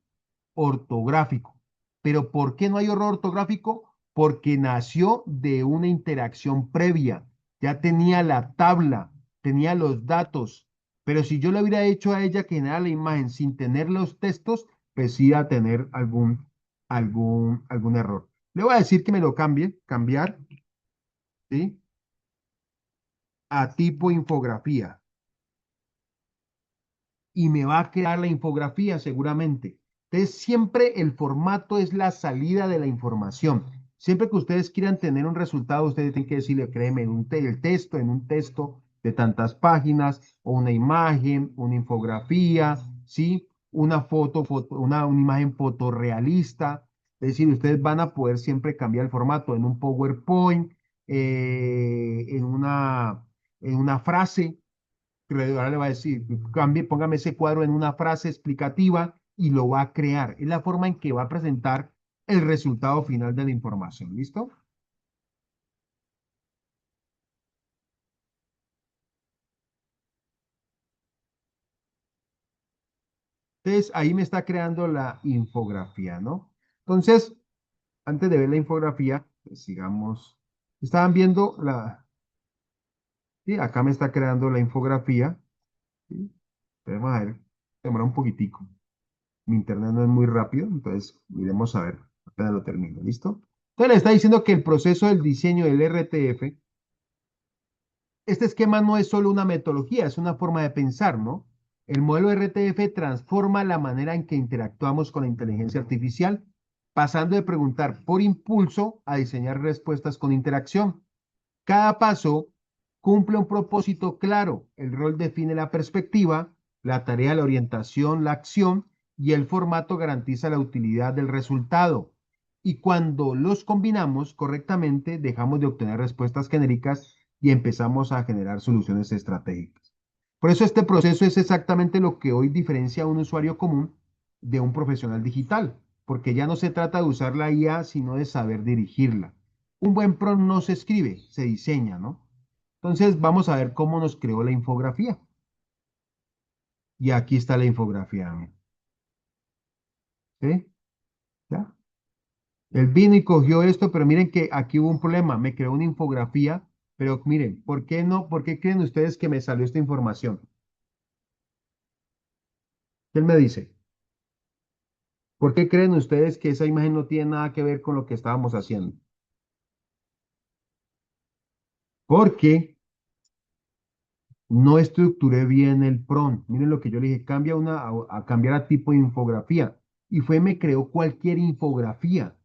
ortográfico. ¿Pero por qué no hay error ortográfico? Porque nació de una interacción previa. Ya tenía la tabla, tenía los datos. Pero si yo le hubiera hecho a ella que generara la imagen sin tener los textos, pues sí iba a tener algún error. Le voy a decir que me lo cambie, cambiar, ¿sí? A tipo infografía. Y me va a quedar la infografía seguramente. Entonces, siempre el formato es la salida de la información. Siempre que ustedes quieran tener un resultado, ustedes tienen que decirle, créeme, el texto, en un texto de tantas páginas, o una imagen, una infografía, ¿sí? Una una imagen fotorrealista. Es decir, ustedes van a poder siempre cambiar el formato en un PowerPoint, en una frase, ahora le va a decir, cambie, póngame ese cuadro en una frase explicativa y lo va a crear. Es la forma en que va a presentar el resultado final de la información. ¿Listo? Entonces, ahí me está creando la infografía, ¿no? Entonces, antes de ver la infografía, pues, sigamos. Estaban viendo sí, acá me está creando la infografía. ¿Sí? Vamos a ver, demora un poquitico. Mi internet no es muy rápido, entonces miremos a ver, apenas lo termino, ¿listo? Entonces le está diciendo que el proceso del diseño del RTF, este esquema no es solo una metodología, es una forma de pensar, ¿no? El modelo RTF transforma la manera en que interactuamos con la inteligencia artificial, pasando de preguntar por impulso a diseñar respuestas con interacción. Cada paso cumple un propósito claro. El rol define la perspectiva, la tarea, la orientación, la acción y el formato garantiza la utilidad del resultado. Y cuando los combinamos correctamente, dejamos de obtener respuestas genéricas y empezamos a generar soluciones estratégicas. Por eso este proceso es exactamente lo que hoy diferencia a un usuario común de un profesional digital, porque ya no se trata de usar la IA, sino de saber dirigirla. Un buen prompt no se escribe, se diseña, ¿no? Entonces vamos a ver cómo nos creó la infografía. Y aquí está la infografía. ¿Sí? ¿Ya? Él vino y cogió esto, pero miren que aquí hubo un problema. Me creó una infografía, pero miren, ¿por qué no? ¿Por qué creen ustedes que me salió esta información? Él me dice, ¿por qué creen ustedes que esa imagen no tiene nada que ver con lo que estábamos haciendo? Porque no estructuré bien el prompt. Miren lo que yo le dije, cambia a cambiar a tipo de infografía. Y me creó cualquier infografía.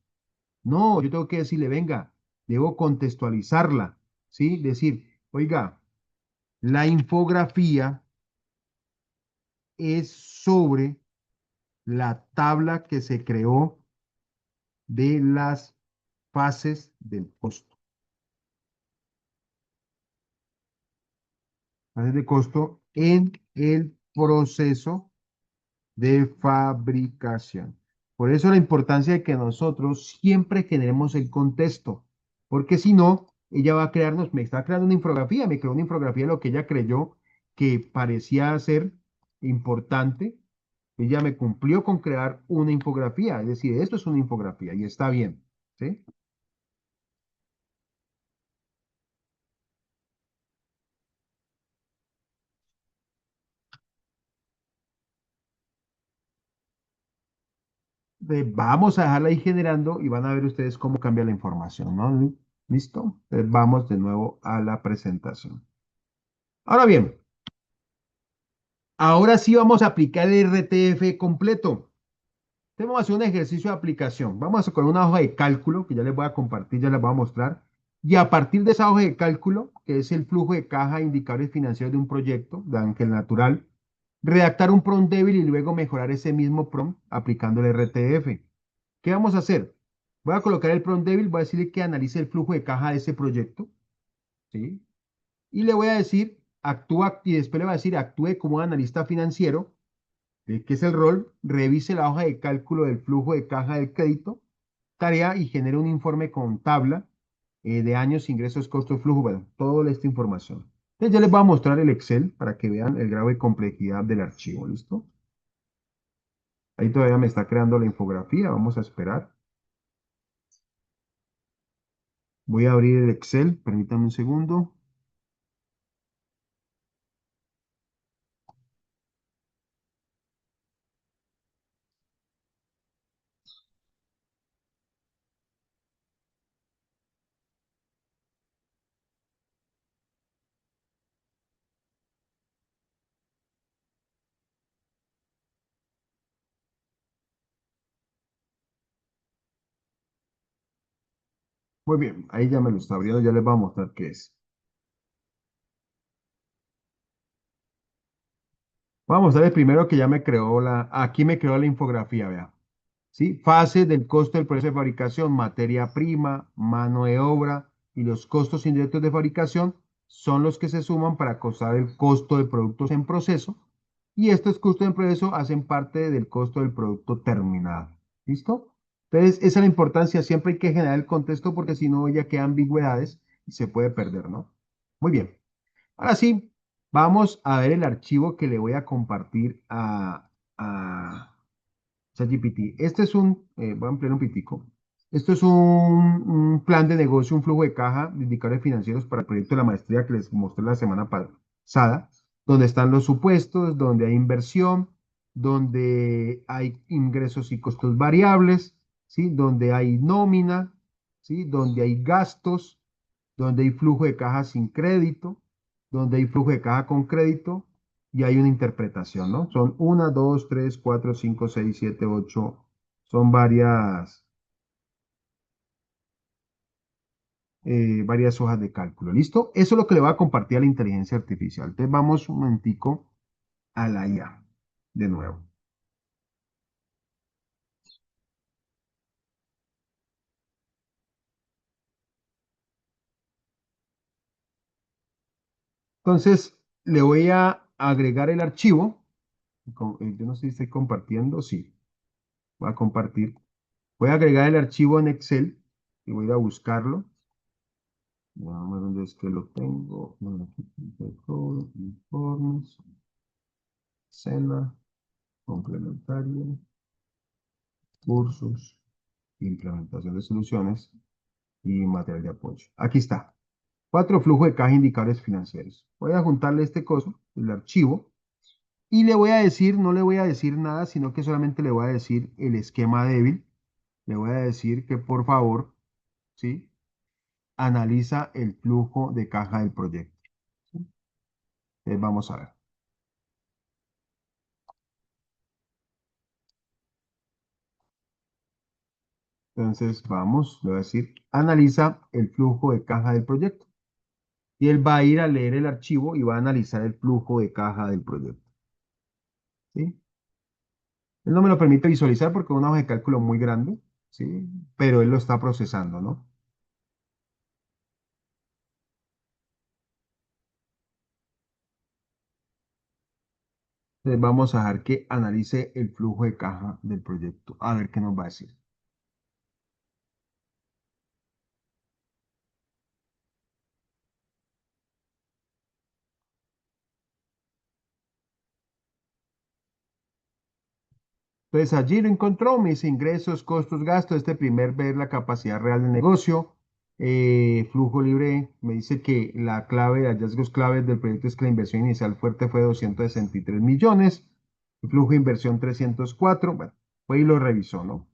No, yo tengo que decirle, venga, debo contextualizarla, ¿sí? Decir, oiga, la infografía es sobre la tabla que se creó de las fases del costo. Fases de costo en el proceso de fabricación. Por eso la importancia de que nosotros siempre generemos el contexto, porque si no, ella va a crearnos, me está creando una infografía, me creó una infografía de lo que ella creyó que parecía ser importante. Ella me cumplió con crear una infografía, es decir, esto es una infografía y está bien, ¿sí? Vamos a dejarla ahí generando y van a ver ustedes cómo cambia la información, ¿no? ¿Listo? Entonces vamos de nuevo a la presentación. Ahora bien, ahora sí vamos a aplicar el RTF completo. Vamos a hacer un ejercicio de aplicación. Vamos a sacar una hoja de cálculo que ya les voy a compartir, ya les voy a mostrar. Y a partir de esa hoja de cálculo, que es el flujo de caja e indicadores financieros de un proyecto de Ángel Natural, redactar un prompt débil y luego mejorar ese mismo prompt aplicando el RTF. ¿Qué vamos a hacer? Voy a colocar el prompt débil, voy a decirle que analice el flujo de caja de ese proyecto, ¿sí? Y le voy a decir, actúa, y después le voy a decir, actúe como analista financiero, que es el rol, revise la hoja de cálculo del flujo de caja del crédito, tarea y genere un informe con tabla de años, ingresos, costos, flujo, bueno, toda esta información. Entonces ya les voy a mostrar el Excel para que vean el grado de complejidad del archivo, ¿listo? Ahí todavía me está creando la infografía, vamos a esperar. Voy a abrir el Excel, permítanme un segundo. Muy bien, ahí ya me lo está abriendo, ya les voy a mostrar qué es. Vamos a mostrar el primero que ya me creó aquí me creó la infografía, vea. ¿Sí? Fase del costo del proceso de fabricación, materia prima, mano de obra y los costos indirectos de fabricación son los que se suman para costar el costo de productos en proceso y estos costos en proceso hacen parte del costo del producto terminado. ¿Listo? Entonces, esa es la importancia, siempre hay que generar el contexto porque si no ya quedan ambigüedades y se puede perder, ¿no? Muy bien. Ahora sí, vamos a ver el archivo que le voy a compartir a ChatGPT. Este es voy a ampliar un pitico. Esto es un plan de negocio, un flujo de caja de indicadores financieros para el proyecto de la maestría que les mostré la semana pasada, donde están los supuestos, donde hay inversión, donde hay ingresos y costos variables, ¿sí? Donde hay nómina, ¿sí? Donde hay gastos, donde hay flujo de caja sin crédito, donde hay flujo de caja con crédito y hay una interpretación, ¿no? Son una, dos, tres, cuatro, cinco, seis, siete, ocho, son varias hojas de cálculo. ¿Listo? Eso es lo que le va a compartir a la inteligencia artificial. Entonces vamos un momentico a la IA de nuevo. Entonces le voy a agregar el archivo. Yo no sé si estoy compartiendo. Sí, voy a compartir. Voy a agregar el archivo en Excel y voy a ir a buscarlo. Vamos a ver dónde es que lo tengo. Bueno, aquí, informes, cena, complementario, cursos, implementación de soluciones y material de apoyo. Aquí está. Cuatro flujos de caja indicadores financieros. Voy a juntarle este coso, el archivo, y le voy a decir, no le voy a decir nada, sino que solamente le voy a decir el esquema débil. Le voy a decir que por favor, ¿sí? Analiza el flujo de caja del proyecto. ¿Sí? Entonces vamos a ver. Entonces vamos, le voy a decir, analiza el flujo de caja del proyecto. Y él va a ir a leer el archivo y va a analizar el flujo de caja del proyecto. ¿Sí? Él no me lo permite visualizar porque es una hoja de cálculo muy grande, ¿sí? Pero él lo está procesando, ¿no? Entonces vamos a dejar que analice el flujo de caja del proyecto, a ver qué nos va a decir. Entonces allí lo encontró, me dice ingresos, costos, gastos, este primer ver la capacidad real del negocio, flujo libre, me dice que la clave, hallazgos claves del proyecto es que la inversión inicial fuerte fue 263 millones, el flujo de inversión 304, bueno, fue y lo revisó, ¿no?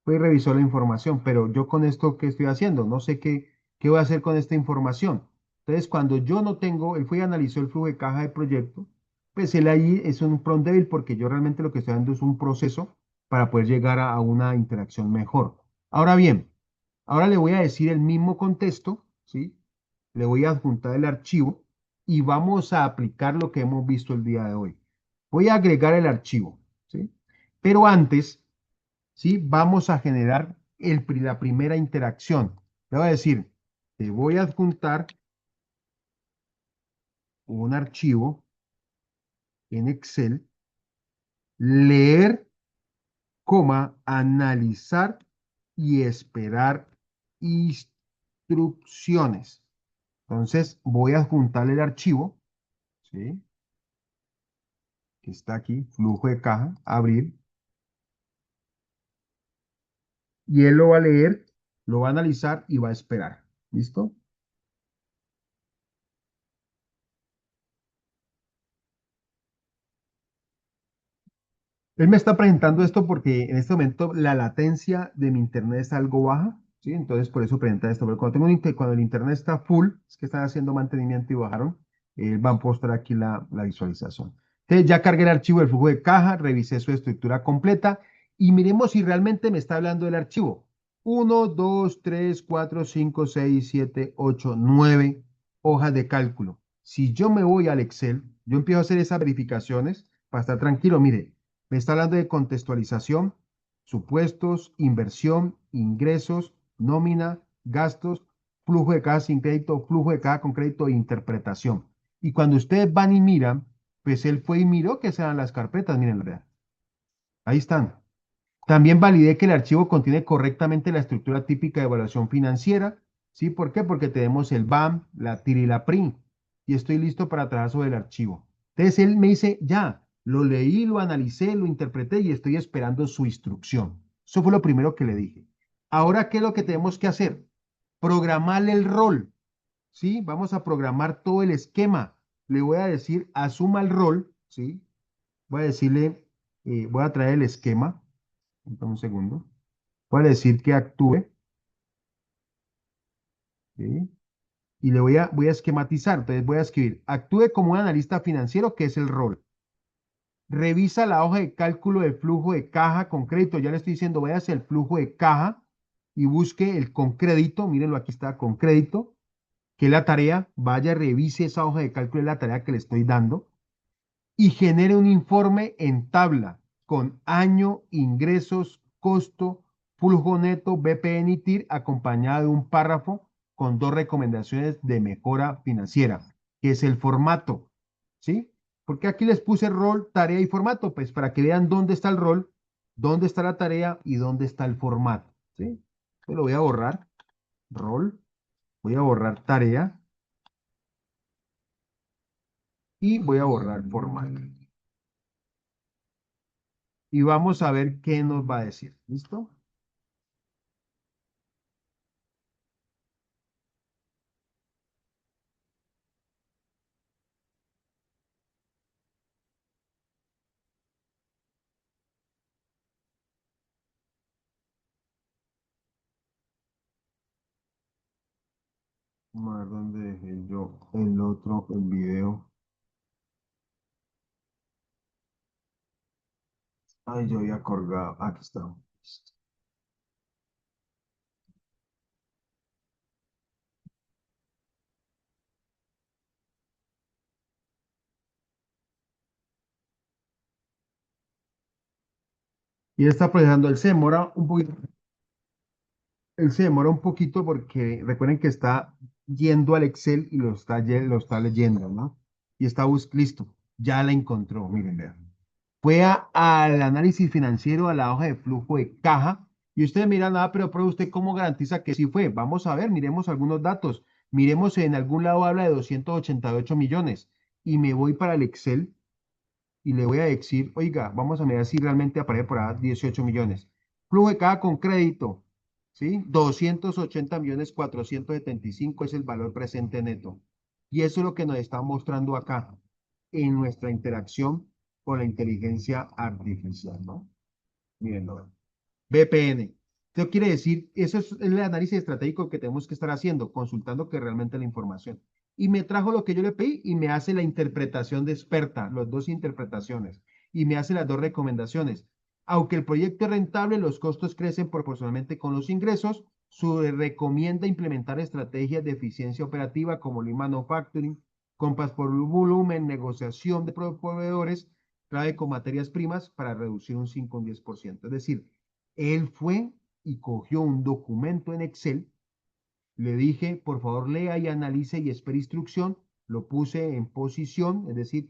Fue y revisó la información, pero yo con esto, ¿qué estoy haciendo? No sé qué voy a hacer con esta información. Entonces, cuando yo no tengo, él fue y analizó el flujo de caja del proyecto, pues él ahí es un prompt débil porque yo realmente lo que estoy dando es un proceso para poder llegar a una interacción mejor. Ahora bien, ahora le voy a decir el mismo contexto, ¿sí? Le voy a adjuntar el archivo y vamos a aplicar lo que hemos visto el día de hoy. Voy a agregar el archivo, ¿sí? Pero antes, ¿sí? Vamos a generar la primera interacción. Le voy a decir, te voy a adjuntar un archivo en Excel, leer, coma, analizar y esperar instrucciones. Entonces voy a juntar el archivo, ¿sí? Que está aquí, flujo de caja, abrir, y él lo va a leer, lo va a analizar y va a esperar. ¿Listo? Él me está presentando esto porque en este momento la latencia de mi internet es algo baja, ¿sí? Entonces por eso presenta esto. Pero cuando, cuando el internet está full, es que están haciendo mantenimiento y bajaron, van a mostrar aquí la visualización. Entonces ya cargué el archivo del flujo de caja, revisé su estructura completa y miremos si realmente me está hablando del archivo. Uno, 2, 3, 4, 5, 6, 7, 8, 9 hojas de cálculo. Si yo me voy al Excel, yo empiezo a hacer esas verificaciones para estar tranquilo. Mire, me está hablando de contextualización, supuestos, inversión, ingresos, nómina, gastos, flujo de caja sin crédito, flujo de caja con crédito e interpretación. Y cuando ustedes van y miran, pues él fue y miró que sean las carpetas, miren, vean. Ahí están. También validé que el archivo contiene correctamente la estructura típica de evaluación financiera. ¿Sí? ¿Por qué? Porque tenemos el BAM, la TIR y la PRI. Y estoy listo para trabajar sobre el archivo. Entonces él me dice, ya, lo leí, lo analicé, lo interpreté y estoy esperando su instrucción. Eso fue lo primero que le dije. Ahora, ¿qué es lo que tenemos que hacer? Programarle el rol. ¿Sí? Vamos a programar todo el esquema. Le voy a decir, asuma el rol. ¿Sí? Voy a decirle, voy a traer el esquema. Un segundo. Voy a decir que actúe, ¿sí? Y le voy a esquematizar. Entonces voy a escribir, actúe como un analista financiero, que es el rol. Revisa la hoja de cálculo del flujo de caja con crédito. Ya le estoy diciendo, vaya hacia el flujo de caja y busque el con crédito. Mírenlo, aquí está, con crédito, que es la tarea. Vaya, revise esa hoja de cálculo, es la tarea que le estoy dando. Y genere un informe en tabla con año, ingresos, costo, flujo neto, BPN y TIR, acompañado de un párrafo con dos recomendaciones de mejora financiera, que es el formato, ¿sí? Porque aquí les puse rol, tarea y formato, pues para que vean dónde está el rol, dónde está la tarea y dónde está el formato, ¿sí? Yo lo voy a borrar, rol, voy a borrar tarea y voy a borrar formato. Y vamos a ver qué nos va a decir. ¿Listo? Vamos a ver dónde dejé yo el otro, el video. Ay, yo había colgado. Aquí está. Y él está procesando. Él se demora un poquito porque recuerden que está yendo al Excel y lo está leyendo, ¿no? Y está listo. Ya la encontró. Miren, vean. Fue al análisis financiero, a la hoja de flujo de caja, y usted mira nada, pero ¿usted cómo garantiza que sí fue? Vamos a ver, miremos algunos datos. Miremos en algún lado habla de 288 millones, y me voy para el Excel y le voy a decir, oiga, vamos a mirar si realmente aparece por ahí 18 millones. Flujo de caja con crédito, ¿sí? 280 millones 475 es el valor presente neto. Y eso es lo que nos está mostrando acá en nuestra interacción con la inteligencia artificial, ¿no? Mírenlo. VPN. Eso quiere decir, eso es el análisis estratégico que tenemos que estar haciendo, consultando que realmente la información. Y me trajo lo que yo le pedí y me hace la interpretación de experta, las dos interpretaciones, y me hace las dos recomendaciones. Aunque el proyecto es rentable, los costos crecen proporcionalmente con los ingresos. Recomienda implementar estrategias de eficiencia operativa como Lean Manufacturing, compras por volumen, negociación de proveedores, clave con materias primas para reducir un 5 o un 10%. Es decir, él fue y cogió un documento en Excel, le dije, por favor, lea y analice y espere instrucción, lo puse en posición, es decir,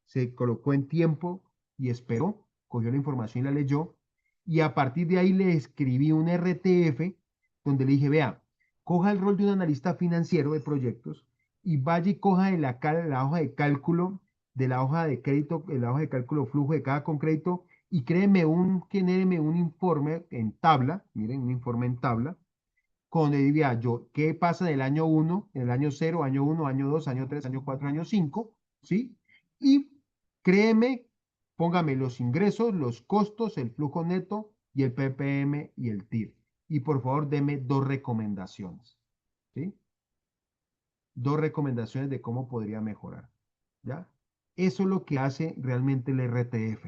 se colocó en tiempo y esperó, cogió la información y la leyó, y a partir de ahí le escribí un RTF donde le dije, vea, coja el rol de un analista financiero de proyectos y vaya y coja de la hoja de cálculo, de la hoja de crédito, de la hoja de cálculo flujo de cada con crédito y genéreme un informe en tabla, miren, un informe en tabla, con el diría yo, ¿qué pasa en el año uno, en el año cero, año uno, año 2, año 3, año 4, año 5, ¿sí? Y créeme, póngame los ingresos, los costos, el flujo neto y el PPM y el TIR. Y por favor, deme dos recomendaciones, ¿sí? Dos recomendaciones de cómo podría mejorar, ¿ya? Eso es lo que hace realmente el RTF,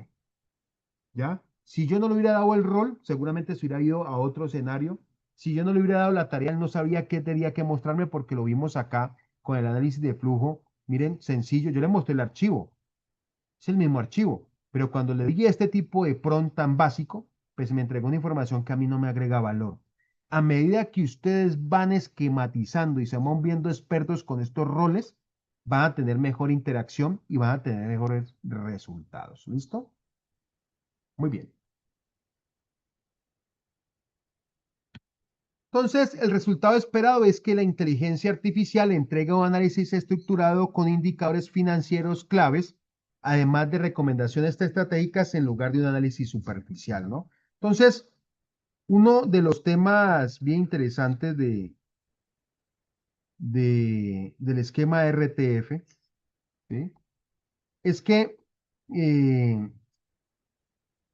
¿ya? Si yo no le hubiera dado el rol, seguramente se hubiera ido a otro escenario. Si yo no le hubiera dado la tarea, él no sabía qué tenía que mostrarme porque lo vimos acá con el análisis de flujo. Miren, sencillo, yo le mostré el archivo, es el mismo archivo, pero cuando le di este tipo de prompt tan básico, pues me entregó una información que a mí no me agrega valor. A medida que ustedes van esquematizando y se van viendo expertos con estos roles, van a tener mejor interacción y van a tener mejores resultados. ¿Listo? Muy bien. Entonces, el resultado esperado es que la inteligencia artificial entrega un análisis estructurado con indicadores financieros claves, además de recomendaciones estratégicas en lugar de un análisis superficial, ¿no? Entonces, uno de los temas bien interesantes del esquema RTF, ¿sí? Es que eh,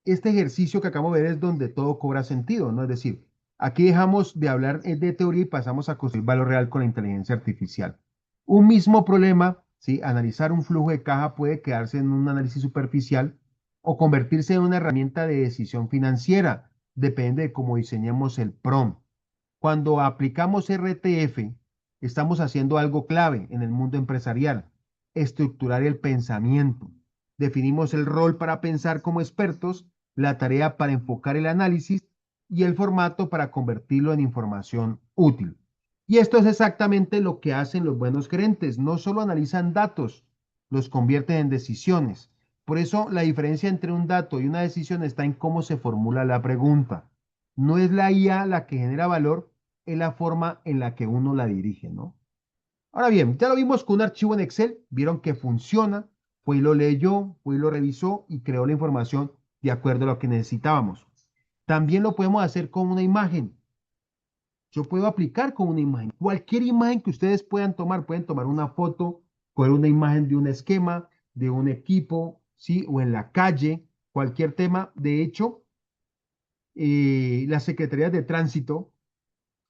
este ejercicio que acabamos de ver es donde todo cobra sentido, ¿no? Es decir, aquí dejamos de hablar de teoría y pasamos a construir valor real con la inteligencia artificial. Un mismo problema, ¿sí? Analizar un flujo de caja puede quedarse en un análisis superficial o convertirse en una herramienta de decisión financiera. Depende de cómo diseñemos el prompt. Cuando aplicamos RTF, estamos haciendo algo clave en el mundo empresarial, estructurar el pensamiento. Definimos el rol para pensar como expertos, la tarea para enfocar el análisis y el formato para convertirlo en información útil. Y esto es exactamente lo que hacen los buenos gerentes. No solo analizan datos, los convierten en decisiones. Por eso la diferencia entre un dato y una decisión está en cómo se formula la pregunta. No es la IA la que genera valor, es la forma en la que uno la dirige, ¿no? Ahora bien, ya lo vimos con un archivo en Excel, vieron que funciona, fue y lo leyó, fue y lo revisó y creó la información de acuerdo a lo que necesitábamos. También lo podemos hacer con una imagen. Yo puedo aplicar con una imagen. Cualquier imagen que ustedes pueden tomar una foto, coger una imagen de un esquema, de un equipo, ¿sí? O en la calle, cualquier tema. De hecho, las secretarías de tránsito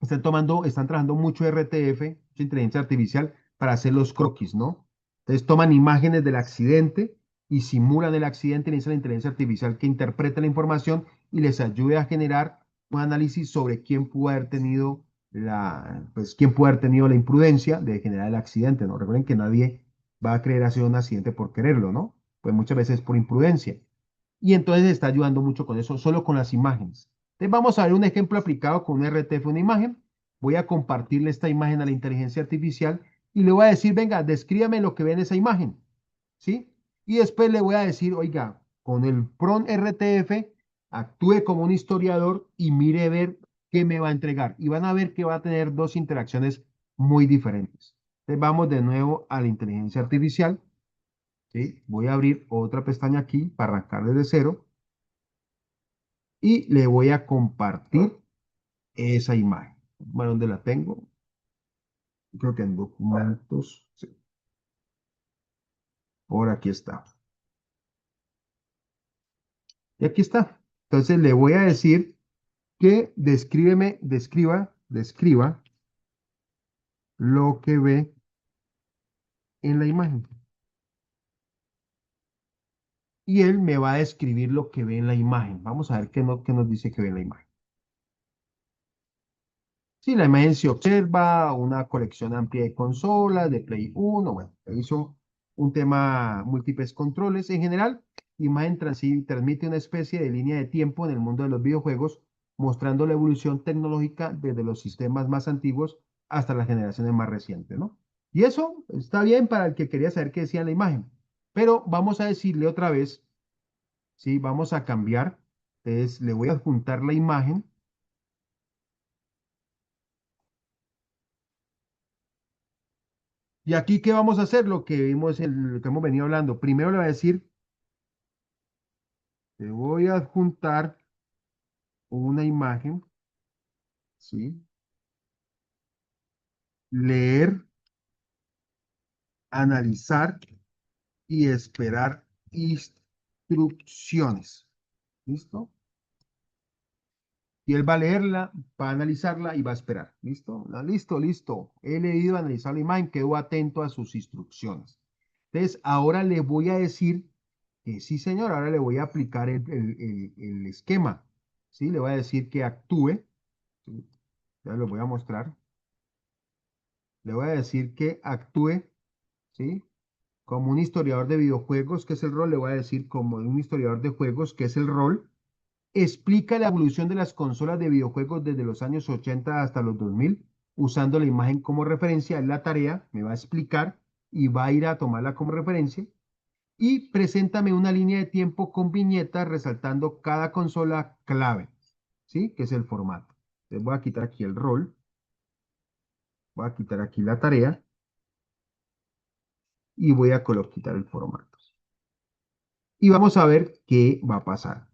están trabajando mucho RTF, mucha inteligencia artificial, para hacer los croquis, ¿no? Entonces toman imágenes del accidente y simulan el accidente y le dicen a la inteligencia artificial que interprete la información y les ayude a generar un análisis sobre quién pudo haber tenido quién pudo haber tenido la imprudencia de generar el accidente, ¿no? Recuerden que nadie va a querer hacer un accidente por quererlo, ¿no? Pues muchas veces por imprudencia. Y entonces está ayudando mucho con eso, solo con las imágenes. Entonces vamos a ver un ejemplo aplicado con un RTF, una imagen. Voy a compartirle esta imagen a la inteligencia artificial y le voy a decir, venga, descríbame lo que ve en esa imagen, ¿sí? Y después le voy a decir, oiga, con el PRON RTF, actúe como un historiador y mire ver qué me va a entregar. Y van a ver que va a tener dos interacciones muy diferentes. Entonces vamos de nuevo a la inteligencia artificial, ¿sí? Voy a abrir otra pestaña aquí para arrancar desde cero y le voy a compartir esa imagen. Bueno, ¿dónde la tengo? Creo que en documentos. Sí, por aquí está. Y aquí está. Entonces le voy a decir que describa lo que ve en la imagen. Y él me va a describir lo que ve en la imagen. Vamos a ver qué nos dice que ve en la imagen. Sí, la imagen se observa una colección amplia de consolas, de Play 1, bueno, hizo un tema múltiples controles. En general, imagen transmite una especie de línea de tiempo en el mundo de los videojuegos, mostrando la evolución tecnológica desde los sistemas más antiguos hasta las generaciones más recientes, ¿no? Y eso está bien para el que quería saber qué decía la imagen. Pero vamos a decirle otra vez, ¿sí? Vamos a cambiar. Entonces, le voy a adjuntar la imagen. Y aquí, ¿qué vamos a hacer? Lo que vimos, lo que hemos venido hablando. Primero le voy a decir, te voy a adjuntar una imagen, ¿sí? Leer, analizar y esperar instrucciones. ¿Listo? Y él va a leerla, va a analizarla y va a esperar. ¿Listo? Listo, listo. He leído, analizado la imagen, quedo atento a sus instrucciones. Entonces, ahora le voy a decir que sí, señor, ahora le voy a aplicar el esquema. ¿Sí? Le voy a decir que actúe. ¿Sí? Ya lo voy a mostrar. Le voy a decir que actúe, ¿sí? Como un historiador de videojuegos, que es el rol. Le voy a decir como un historiador de juegos, que es el rol. Explica la evolución de las consolas de videojuegos desde los años 80 hasta los 2000, usando la imagen como referencia. Es la tarea, me va a explicar y va a ir a tomarla como referencia. Y preséntame una línea de tiempo con viñetas resaltando cada consola clave, ¿sí? Que es el formato. Les voy a quitar aquí el rol, voy a quitar aquí la tarea y voy a quitar el formato. Y vamos a ver qué va a pasar.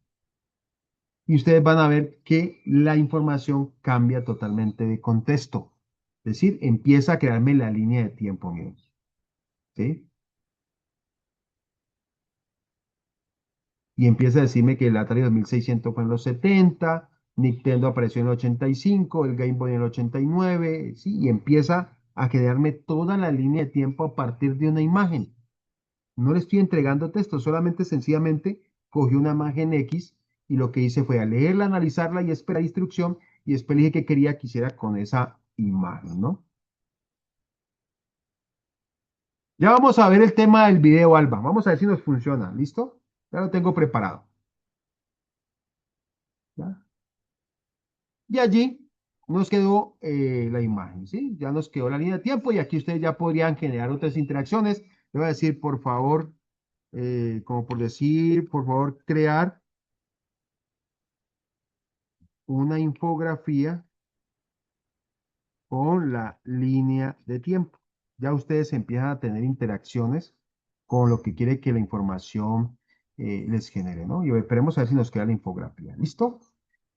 Y ustedes van a ver que la información cambia totalmente de contexto. Es decir, empieza a crearme la línea de tiempo, miren. ¿Sí? Y empieza a decirme que el Atari 2600 fue en los 70, Nintendo apareció en el 85, el Game Boy en el 89, ¿sí? Y empieza a generarme toda la línea de tiempo a partir de una imagen. No le estoy entregando texto, solamente sencillamente cogí una imagen X y lo que hice fue a leerla, analizarla y esperar instrucción y después le dije que quería que hiciera con esa imagen, ¿no? Ya vamos a ver el tema del video, Alba. Vamos a ver si nos funciona. ¿Listo? Ya lo tengo preparado. ¿Ya? Y allí nos quedó la imagen, ¿sí? Ya nos quedó la línea de tiempo y aquí ustedes ya podrían generar otras interacciones. Le voy a decir, por favor, como por decir, por favor, crear una infografía con la línea de tiempo. Ya ustedes empiezan a tener interacciones con lo que quiere que la información les genere, ¿no? Y esperemos a ver si nos queda la infografía. ¿Listo?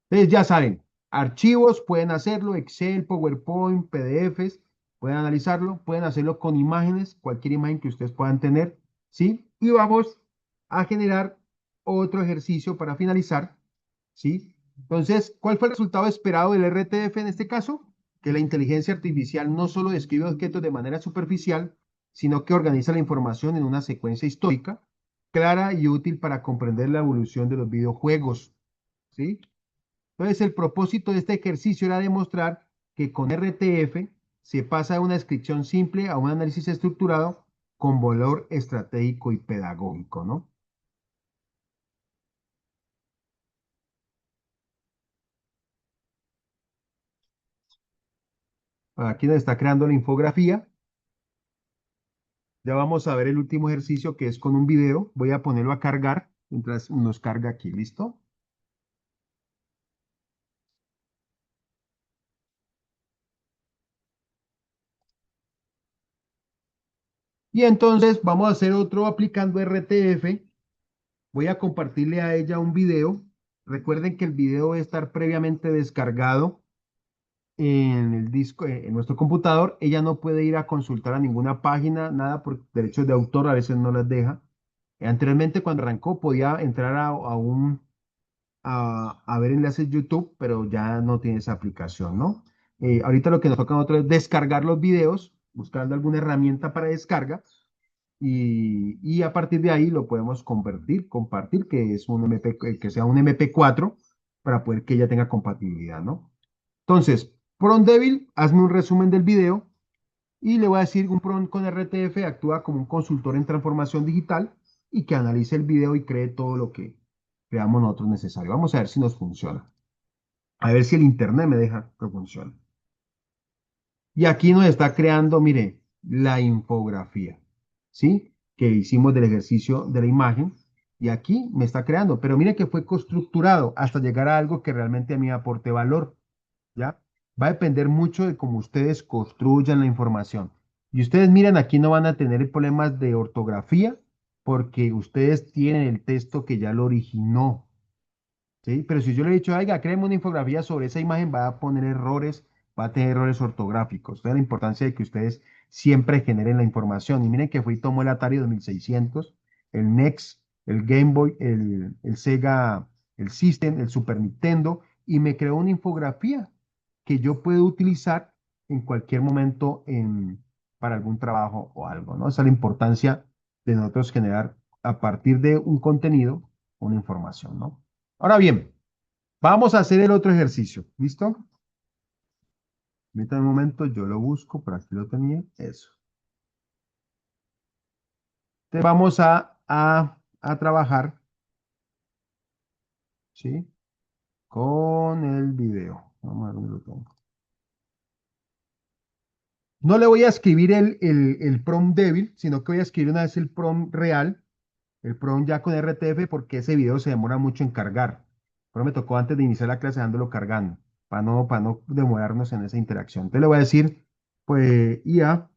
Entonces ya saben, archivos pueden hacerlo, Excel, PowerPoint, PDFs, pueden analizarlo, pueden hacerlo con imágenes, cualquier imagen que ustedes puedan tener, ¿sí? Y vamos a generar otro ejercicio para finalizar, ¿sí? Entonces, ¿cuál fue el resultado esperado del RTF en este caso? Que la inteligencia artificial no solo describe objetos de manera superficial, sino que organiza la información en una secuencia histórica clara y útil para comprender la evolución de los videojuegos, ¿sí? Entonces, el propósito de este ejercicio era demostrar que con RTF se pasa de una descripción simple a un análisis estructurado con valor estratégico y pedagógico, ¿no? Aquí nos está creando la infografía. Ya vamos a ver el último ejercicio que es con un video. Voy a ponerlo a cargar mientras nos carga aquí. ¿Listo? Y entonces vamos a hacer otro aplicando RTF. Voy a compartirle a ella un video. Recuerden que el video debe estar previamente descargado en el disco, en nuestro computador. Ella no puede ir a consultar a ninguna página, nada por derechos de autor, a veces no las deja. Anteriormente, cuando arrancó, podía entrar a ver enlaces YouTube, pero ya no tiene esa aplicación, ¿no? Ahorita lo que nos toca a nosotros es descargar los videos, buscando alguna herramienta para descarga, y a partir de ahí lo podemos convertir, compartir, que es un MP, que sea un MP4 para poder que ella tenga compatibilidad, ¿no? Entonces, Pron Débil, hazme un resumen del video y le voy a decir un Pron con RTF actúa como un consultor en transformación digital y que analice el video y cree todo lo que creamos nosotros necesario. Vamos a ver si nos funciona. A ver si el internet me deja que funcione. Y aquí nos está creando, mire, la infografía, ¿sí? Que hicimos del ejercicio de la imagen. Y aquí me está creando, pero mire que fue constructurado hasta llegar a algo que realmente a mí me aporte valor. ¿Ya? Va a depender mucho de cómo ustedes construyan la información. Y ustedes miren, aquí no van a tener problemas de ortografía porque ustedes tienen el texto que ya lo originó. ¿Sí? Pero si yo le he dicho, oiga, créeme una infografía sobre esa imagen, va a poner errores, va a tener errores ortográficos. Entonces, la importancia de que ustedes siempre generen la información. Y miren que fui y tomó el Atari 2600, el NEX, el Game Boy, el Sega, el System, el Super Nintendo, y me creó una infografía que yo puedo utilizar en cualquier momento para algún trabajo o algo, ¿no? Esa es la importancia de nosotros generar a partir de un contenido una información, ¿no? Ahora bien, vamos a hacer el otro ejercicio. ¿Listo? Permítanme un momento, yo lo busco, por aquí lo tenía. Eso. Entonces vamos a trabajar, ¿sí? Con el video. Vamos a ver dónde lo tengo. No le voy a escribir el prompt débil, sino que voy a escribir una vez el prompt real, el prompt ya con RTF, porque ese video se demora mucho en cargar. Pero me tocó antes de iniciar la clase dándolo cargando, para no demorarnos en esa interacción. Entonces le voy a decir, pues, IA.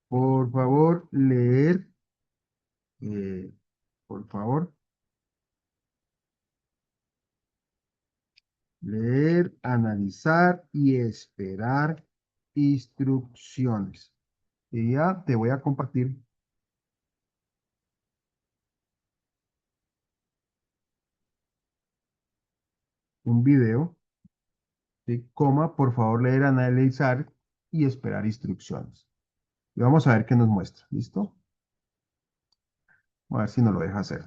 Por favor, eh, por favor, leer, analizar y esperar instrucciones. Y ya te voy a compartir un video de coma, por favor, leer, analizar y esperar instrucciones. Y vamos a ver qué nos muestra. ¿Listo? A ver si nos lo deja hacer.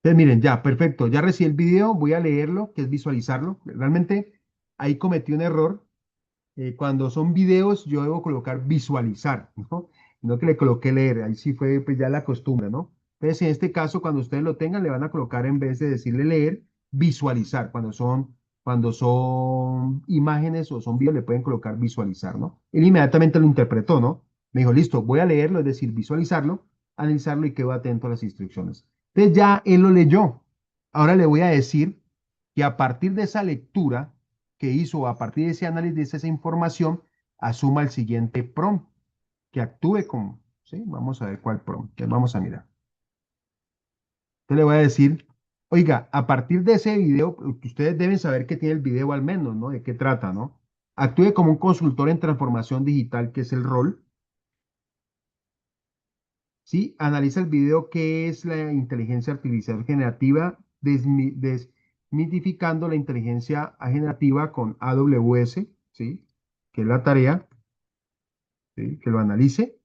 Entonces, miren, ya, perfecto. Ya recibí el video, voy a leerlo, que es visualizarlo. Realmente ahí cometí un error. Cuando son videos, yo debo colocar visualizar, ¿no? No que le coloque leer, ahí sí fue pues ya la costumbre, ¿no? Entonces, en este caso, cuando ustedes lo tengan, le van a colocar en vez de decirle leer, visualizar. Cuando son imágenes o son videos, le pueden colocar visualizar, ¿no? Él inmediatamente lo interpretó, ¿no? Me dijo, listo, voy a leerlo, es decir, visualizarlo, analizarlo y quedo atento a las instrucciones. Entonces ya él lo leyó. Ahora le voy a decir que a partir de esa lectura, que hizo a partir de ese análisis de esa información, asuma el siguiente prompt, que actúe como, ¿sí? Vamos a ver cuál prompt, que vamos a mirar. Entonces le voy a decir, oiga, a partir de ese video, que ustedes deben saber que tiene el video al menos, ¿no? De qué trata, ¿no? Actúe como un consultor en transformación digital, que es el rol, ¿sí? Analiza el video, que es la inteligencia artificial generativa, desmitificando la inteligencia generativa con AWS, ¿sí? Que es la tarea, ¿sí? Que lo analice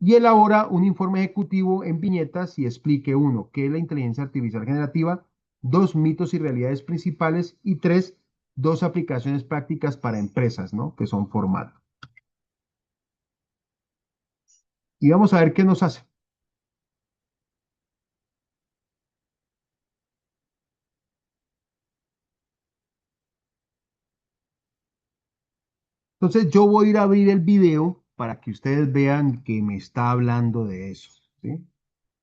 y elabora un informe ejecutivo en viñetas y explique: uno, qué es la inteligencia artificial generativa; dos, mitos y realidades principales; y tres, dos aplicaciones prácticas para empresas, ¿no? Que son formato. Y vamos a ver qué nos hace. Entonces yo voy a ir a abrir el video para que ustedes vean que me está hablando de eso, ¿sí?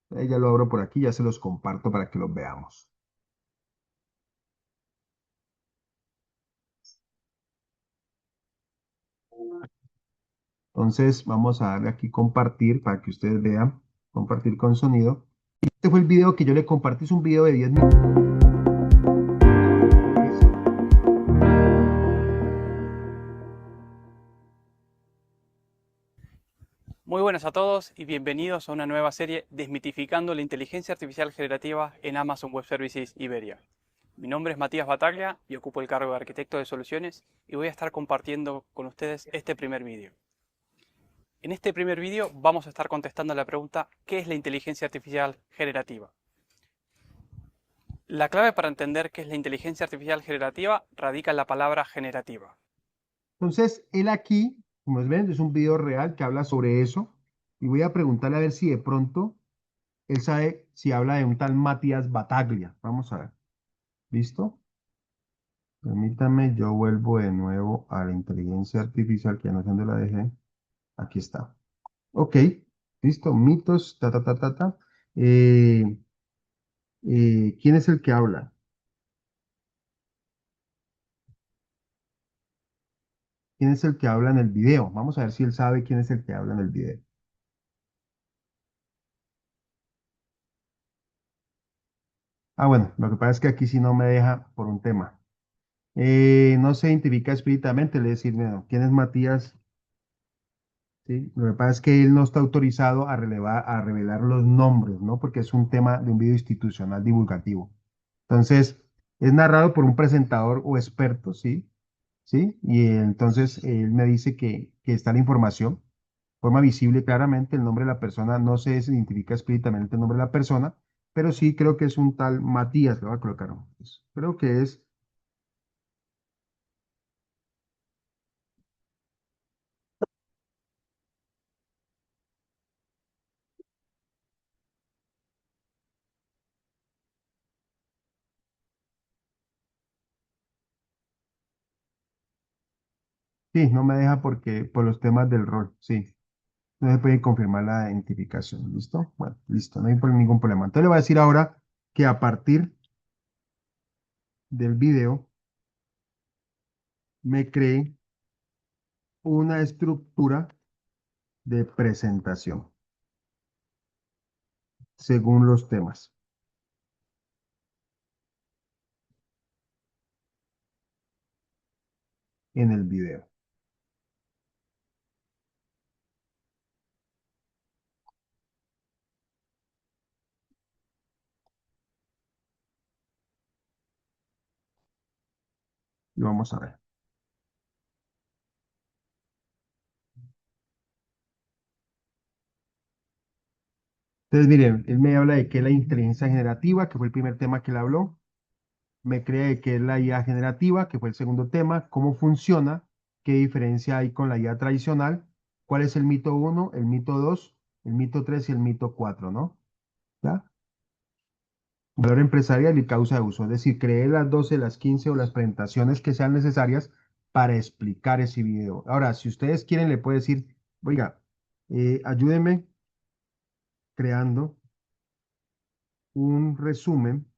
Ya lo abro por aquí, ya se los comparto para que los veamos. Entonces vamos a darle aquí compartir para que ustedes vean, compartir con sonido. Este fue el video que yo le compartí, es un video de 10 minutos. Muy buenas a todos y bienvenidos a una nueva serie Desmitificando la inteligencia artificial generativa en Amazon Web Services Iberia. Mi nombre es Matías Bataglia y ocupo el cargo de arquitecto de soluciones y voy a estar compartiendo con ustedes este primer vídeo. En este primer vídeo vamos a estar contestando la pregunta: ¿qué es la inteligencia artificial generativa? La clave para entender qué es la inteligencia artificial generativa radica en la palabra generativa. Entonces, él aquí, como ven, es un video real que habla sobre eso. Y voy a preguntarle a ver si de pronto él sabe si habla de un tal Matías Bataglia. Vamos a ver. ¿Listo? Permítame, yo vuelvo de nuevo a la inteligencia artificial, que ya no sé dónde la dejé. Aquí está. Ok, listo. Mitos, ta, ta, ta, ta, ta. Eh, ¿Quién es el que habla? ¿Quién es el que habla en el video? Vamos a ver si él sabe quién es el que habla en el video. Ah, bueno, lo que pasa es que aquí sí no me deja por un tema. No se identifica explícitamente, le decir, bueno, ¿quién es Matías? ¿Sí? Lo que pasa es que él no está autorizado a revelar los nombres, ¿no? Porque es un tema de un video institucional divulgativo. Entonces, es narrado por un presentador o experto, ¿sí? ¿Sí? Y entonces él me dice que está la información, forma visible claramente el nombre de la persona, no se identifica explícitamente el nombre de la persona, pero sí creo que es un tal Matías, le voy a colocar. Pues, creo que es, sí, no me deja porque por los temas del rol, sí. No se puede confirmar la identificación, ¿listo? Bueno, listo, no hay ningún problema. Entonces le voy a decir ahora que a partir del video me cree una estructura de presentación según los temas en el video. Y vamos a ver. Entonces, miren, él me habla de que es la inteligencia generativa, que fue el primer tema que él habló. Me cree de que es la IA generativa, que fue el segundo tema. ¿Cómo funciona? ¿Qué diferencia hay con la IA tradicional? ¿Cuál es el mito uno, el mito 2, el mito 3 y el mito 4, ¿no? ¿Ya? Valor empresarial y causa de uso. Es decir, cree las 12, las 15 o las presentaciones que sean necesarias para explicar ese video. Ahora, si ustedes quieren, le puedo decir, oiga, ayúdenme creando un resumen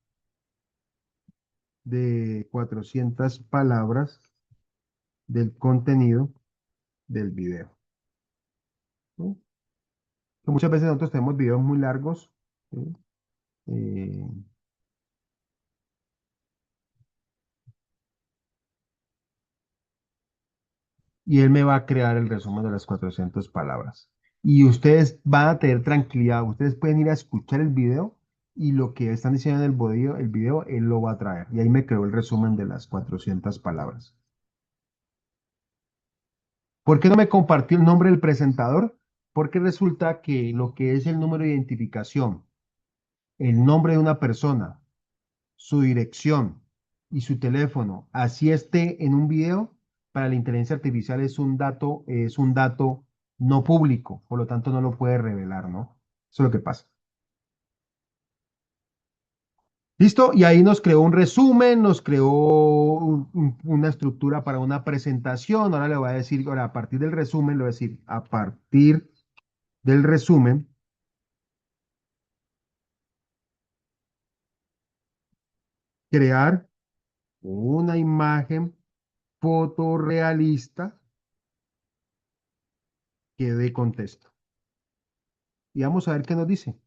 de 400 palabras del contenido del video, ¿no? Que muchas veces nosotros tenemos videos muy largos, ¿sí? Eh, y él me va a crear el resumen de las 400 palabras. Y ustedes van a tener tranquilidad, ustedes pueden ir a escuchar el video y lo que están diciendo en el video, él lo va a traer. Y ahí me creó el resumen de las 400 palabras. ¿Por qué no me compartió el nombre del presentador? Porque resulta que lo que es el número de identificación, el nombre de una persona, su dirección y su teléfono, así esté en un video, para la inteligencia artificial es un dato no público, por lo tanto no lo puede revelar, ¿no? Eso es lo que pasa. Listo, y ahí nos creó un resumen, nos creó una estructura para una presentación. Ahora le voy a decir, ahora a partir del resumen, le voy a decir, a partir del resumen, crear una imagen fotorrealista que dé contexto. Y vamos a ver qué nos dice.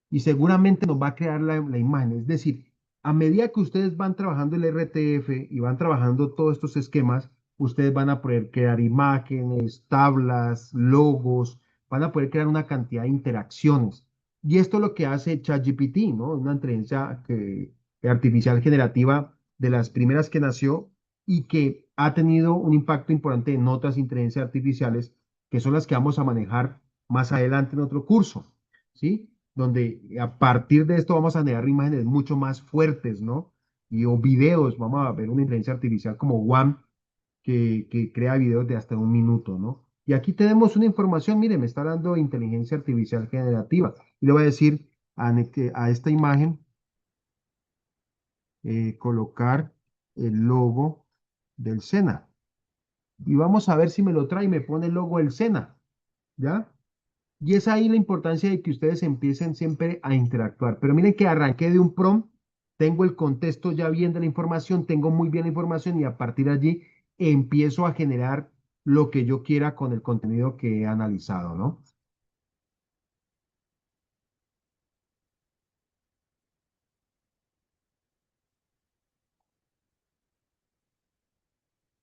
Y seguramente nos va a crear la imagen. Es decir, a medida que ustedes van trabajando el RTF y van trabajando todos estos esquemas, ustedes van a poder crear imágenes, tablas, logos, van a poder crear una cantidad de interacciones. Y esto es lo que hace ChatGPT, ¿no? Una inteligencia artificial generativa de las primeras que nació y que ha tenido un impacto importante en otras inteligencias artificiales, que son las que vamos a manejar más adelante en otro curso, ¿sí? Donde a partir de esto vamos a generar imágenes mucho más fuertes, ¿no? Y o videos, vamos a ver una inteligencia artificial como WAM que crea videos de hasta un minuto, ¿no? Y aquí tenemos una información, mire, me está dando inteligencia artificial generativa. Y le voy a decir a esta imagen colocar el logo del SENA. Y vamos a ver si me lo trae y me pone el logo del SENA, ¿ya? Y es ahí la importancia de que ustedes empiecen siempre a interactuar. Pero miren que arranqué de un prompt, tengo el contexto ya bien de la información, tengo muy bien la información y a partir de allí empiezo a generar lo que yo quiera con el contenido que he analizado, ¿no?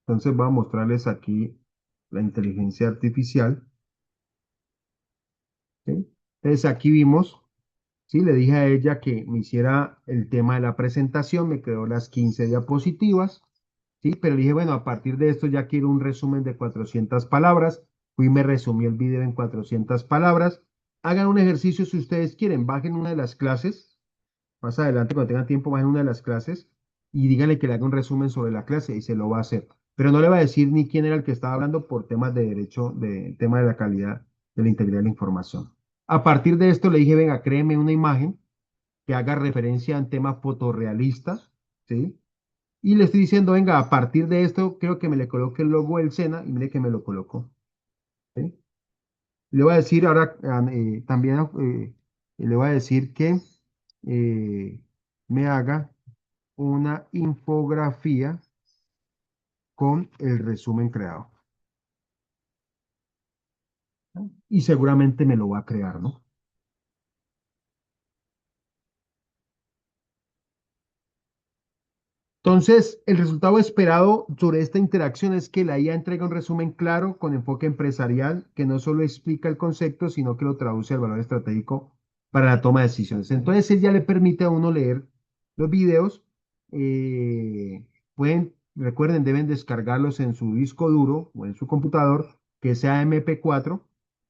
Entonces voy a mostrarles aquí la inteligencia artificial, ¿sí? Entonces aquí vimos, ¿sí? Le dije a ella que me hiciera el tema de la presentación, me creó las 15 diapositivas. Sí, pero dije, bueno, a partir de esto ya quiero un resumen de 400 palabras. Fui y me resumí el video en 400 palabras. Hagan un ejercicio si ustedes quieren, bajen una de las clases. Más adelante, cuando tengan tiempo, bajen una de las clases y díganle que le haga un resumen sobre la clase y se lo va a hacer. Pero no le va a decir ni quién era el que estaba hablando por temas de derecho, de tema de la calidad, de la integridad de la información. A partir de esto le dije, venga, créeme una imagen que haga referencia a temas fotorrealistas, ¿sí? Y le estoy diciendo, venga, a partir de esto, creo que me le coloque el logo del SENA y mire que me lo colocó. ¿Sí? Le voy a decir ahora también, le voy a decir que me haga una infografía con el resumen creado. ¿No? Y seguramente me lo va a crear, ¿no? Entonces, el resultado esperado sobre esta interacción es que la IA entrega un resumen claro con enfoque empresarial que no solo explica el concepto, sino que lo traduce al valor estratégico para la toma de decisiones. Entonces, él ya le permite a uno leer los videos. Recuerden, deben descargarlos en su disco duro o en su computador, que sea MP4,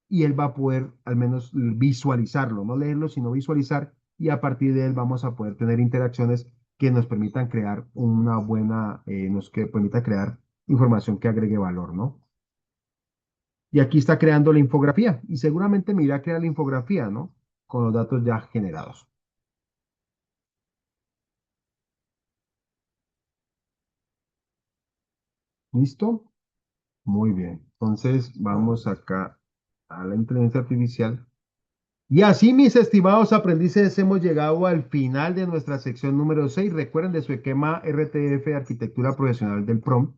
y él va a poder al menos visualizarlo, no leerlo, sino visualizar, y a partir de él vamos a poder tener interacciones que nos permitan crear una buena, nos que permita crear información que agregue valor, ¿no? Y aquí está creando la infografía y seguramente me irá a crear la infografía, ¿no? Con los datos ya generados. ¿Listo? Muy bien. Entonces vamos acá a la inteligencia artificial. Y así, mis estimados aprendices, hemos llegado al final de nuestra sección número 6. Recuerden de su esquema RTF, Arquitectura Profesional del PROM.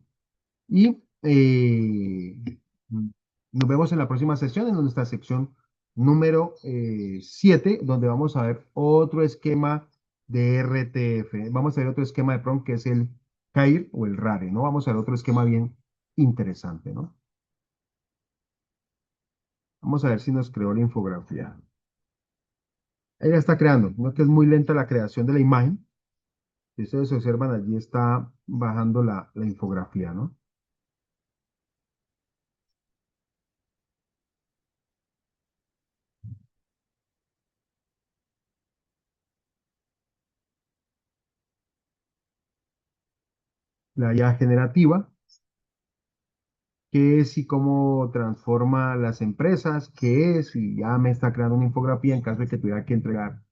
Y nos vemos en la próxima sesión, en nuestra sección número 7, donde vamos a ver otro esquema de RTF. Vamos a ver otro esquema de PROM que es el CAIR o el RARE, ¿no? Vamos a ver otro esquema bien interesante, ¿no? Vamos a ver si nos creó la infografía. Ella está creando, ¿no? Que es muy lenta la creación de la imagen. Si ustedes observan, allí está bajando la infografía, ¿no? La IA generativa, qué es y cómo transforma las empresas, qué es, y ya me está creando una infografía en caso de que tuviera que entregar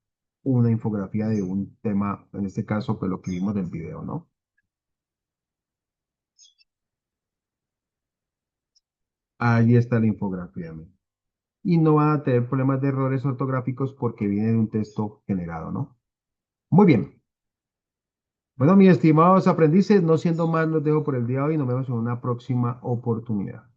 una infografía de un tema, en este caso, pues lo que vimos del video, ¿no? Ahí está la infografía, ¿no? Y no van a tener problemas de errores ortográficos porque viene de un texto generado, ¿no? Muy bien. Bueno, mis estimados aprendices, no siendo más, los dejo por el día de hoy. Nos vemos en una próxima oportunidad.